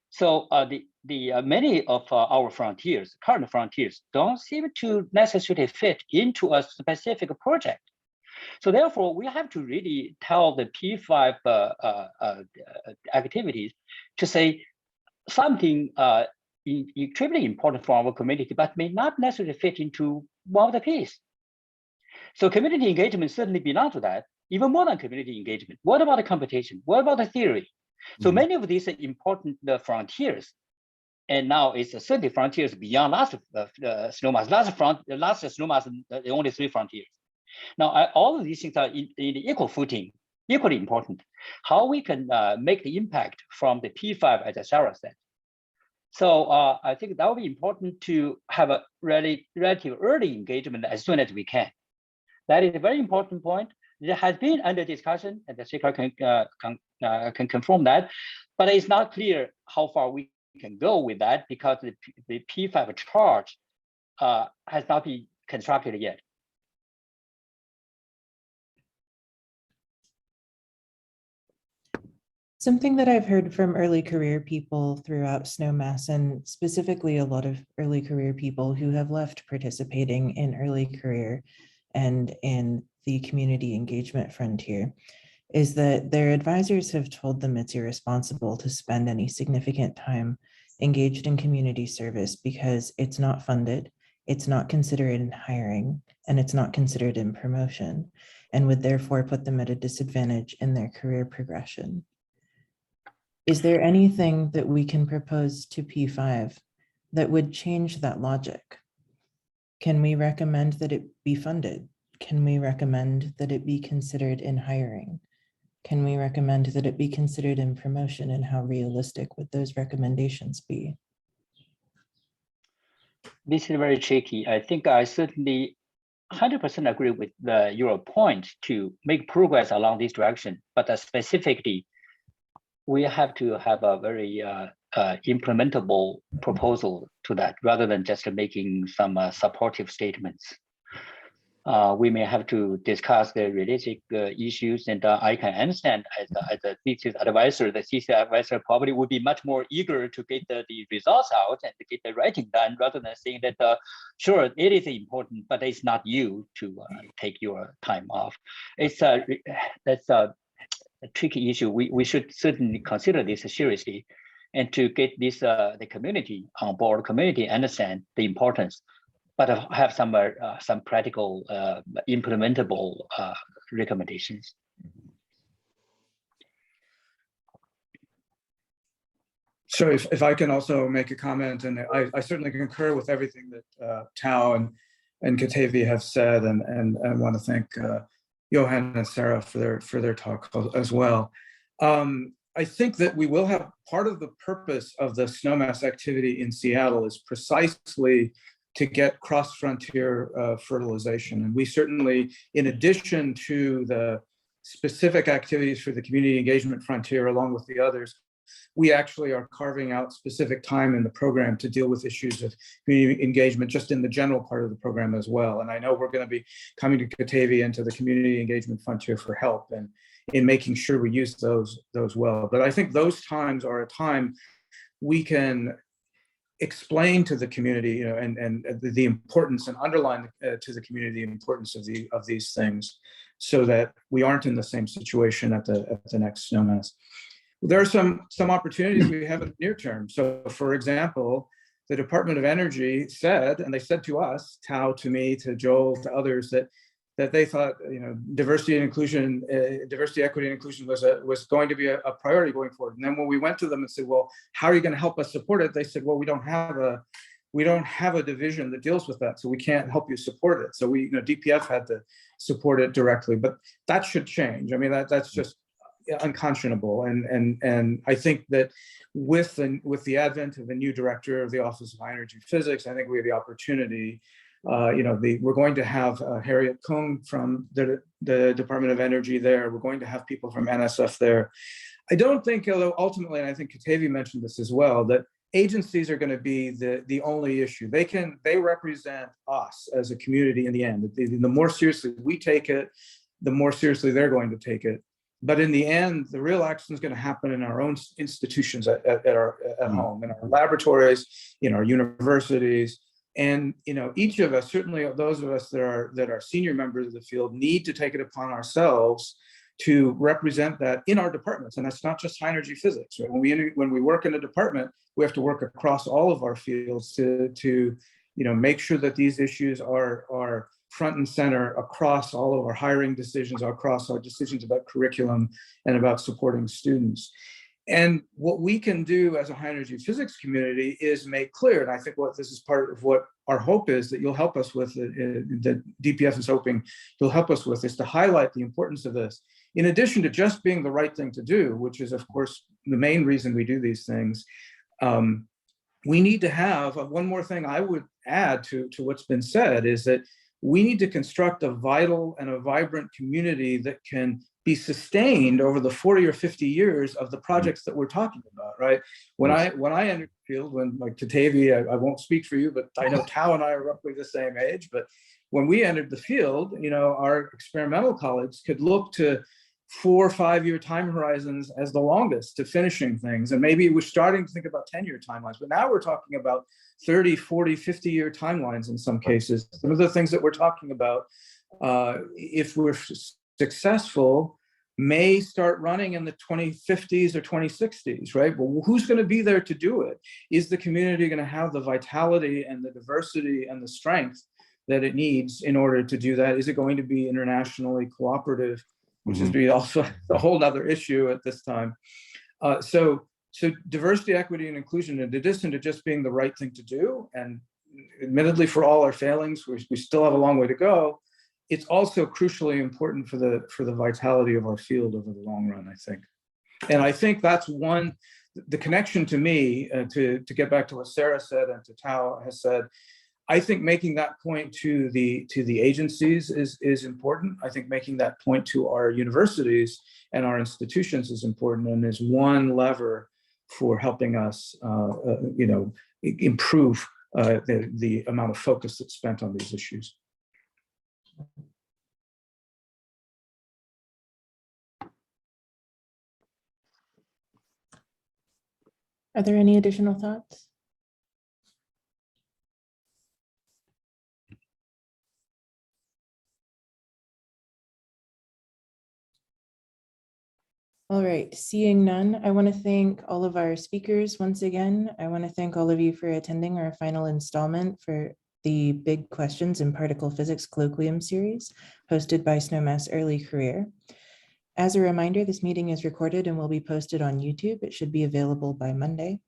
So the many of our frontiers, current frontiers, don't seem to necessarily fit into a specific project. So therefore, we have to really tell the P5 activities to say something extremely important for our community, but may not necessarily fit into one of the Ps. So community engagement certainly belongs to that, even more than community engagement. What about the computation? What about the theory? So many of these are important frontiers. And now it's certainly frontiers beyond last Snowmass. Last Snowmass, the only 3 frontiers. Now, all of these things are in equal footing, equally important. How we can make the impact from the P5, as Sarah said. So I think that would be important to have a relative early engagement as soon as we can. That is a very important point. It has been under discussion, and the speaker can confirm that, but it's not clear how far we can go with that because the P5 charge has not been constructed yet. Something that I've heard from early career people throughout Snowmass, and specifically a lot of early career people who have left participating in early career and in the community engagement frontier, is that their advisors have told them it's irresponsible to spend any significant time engaged in community service because it's not funded, it's not considered in hiring, and it's not considered in promotion, and would therefore put them at a disadvantage in their career progression. Is there anything that we can propose to P5 that would change that logic? Can we recommend that it be funded? Can we recommend that it be considered in hiring? Can we recommend that it be considered in promotion, and how realistic would those recommendations be? This is very tricky. I think I certainly 100% agree with your point to make progress along this direction, but specifically, we have to have a very implementable proposal to that rather than just making some supportive statements. We may have to discuss the realistic issues, and I can understand as a thesis advisor, the thesis advisor probably would be much more eager to get the results out and to get the writing done rather than saying that, sure, it is important, but it's not you to take your time off. That's a tricky issue. We should certainly consider this seriously, and to get this the community on board, community understand the importance, but have some practical implementable recommendations. So if I can also make a comment, and I certainly concur with everything that Tao and Katavi have said, and I want to thank Johan and Sarah for their talk as well. I think that we will have part of the purpose of the Snowmass activity in Seattle is precisely to get cross-frontier fertilization. And we certainly, in addition to the specific activities for the community engagement frontier, along with the others, we actually are carving out specific time in the program to deal with issues of community engagement, just in the general part of the program as well. And I know we're going to be coming to Katavi into the community engagement frontier for help and in making sure we use those well. But I think those times are a time we can explain to the community, and the importance, and underline to the community the importance of these things, so that we aren't in the same situation at the next Snowmass. There are some opportunities we have in the near term. So, for example, the Department of Energy said, and they said to us, Tao, to me, to Joel, to others, that they thought, diversity and inclusion, diversity, equity, and inclusion was going to be a priority going forward. And then when we went to them and said, well, how are you going to help us support it? They said, well, we don't have a division that deals with that, so we can't help you support it. So DPF had to support it directly, but that should change. I mean, that's just unconscionable. And I think that with the advent of a new director of the Office of High Energy Physics, I think we have the opportunity. We're going to have Harriet Kung from the Department of Energy there. We're going to have people from NSF there. I don't think, although ultimately, and I think Katavi mentioned this as well, that agencies are going to be the only issue. They represent us as a community in the end. The more seriously we take it, the more seriously they're going to take it. But in the end, the real action is going to happen in our own institutions at home, in our laboratories, in our universities, And each of us, certainly those of us that are senior members of the field, need to take it upon ourselves to represent that in our departments. And that's not just high energy physics, right? When we work in a department, we have to work across all of our fields to make sure that these issues are front and center across all of our hiring decisions, across our decisions about curriculum and about supporting students. And what we can do as a high energy physics community is make clear, and I think this is part of what our hope is that you'll help us with, that DPF is hoping you'll help us with, is to highlight the importance of this. In addition to just being the right thing to do, which is of course the main reason we do these things, we need to have one more thing I would add to what's been said, is that we need to construct a vital and a vibrant community that can be sustained over the 40 or 50 years of the projects that we're talking about, right? When I entered the field, when like Katavi, I won't speak for you, but I know Tao and I are roughly the same age, but when we entered the field, our experimental colleagues could look to 4 or 5 year time horizons as the longest to finishing things. And maybe we're starting to think about 10-year timelines, but now we're talking about 30, 40, 50 year timelines in some cases. Some of the things that we're talking about, if we're successful, may start running in the 2050s or 2060s, right? Well, who's going to be there to do it? Is the community going to have the vitality and the diversity and the strength that it needs in order to do that? Is it going to be internationally cooperative, which is also a whole other issue at this time? So diversity, equity, and inclusion, in addition to just being the right thing to do, and admittedly for all our failings, we still have a long way to go, it's also crucially important for the vitality of our field over the long run, I think. And I think that's the connection to me, to get back to what Sarah said and to Tao has said, I think making that point to the agencies is important. I think making that point to our universities and our institutions is important, and is one lever for helping us, improve the amount of focus that's spent on these issues. Are there any additional thoughts? All right, seeing none, I want to thank all of our speakers once again. I want to thank all of you for attending our final installment for the Big Questions in Particle Physics Colloquium series, hosted by Snowmass Early Career. As a reminder, this meeting is recorded and will be posted on YouTube. It should be available by Monday.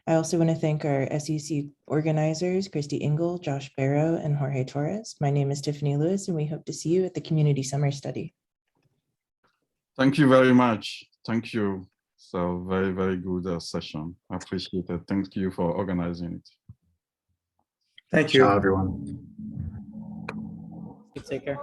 I also want to thank our SEC organizers, Christy Engel, Josh Barrow, and Jorge Torres. My name is Tiffany Lewis, and we hope to see you at the Community Summer Study. Thank you very much. Thank you. So very, very good session. I appreciate it. Thank you for organizing it. Thank you. Ciao, everyone. Take care.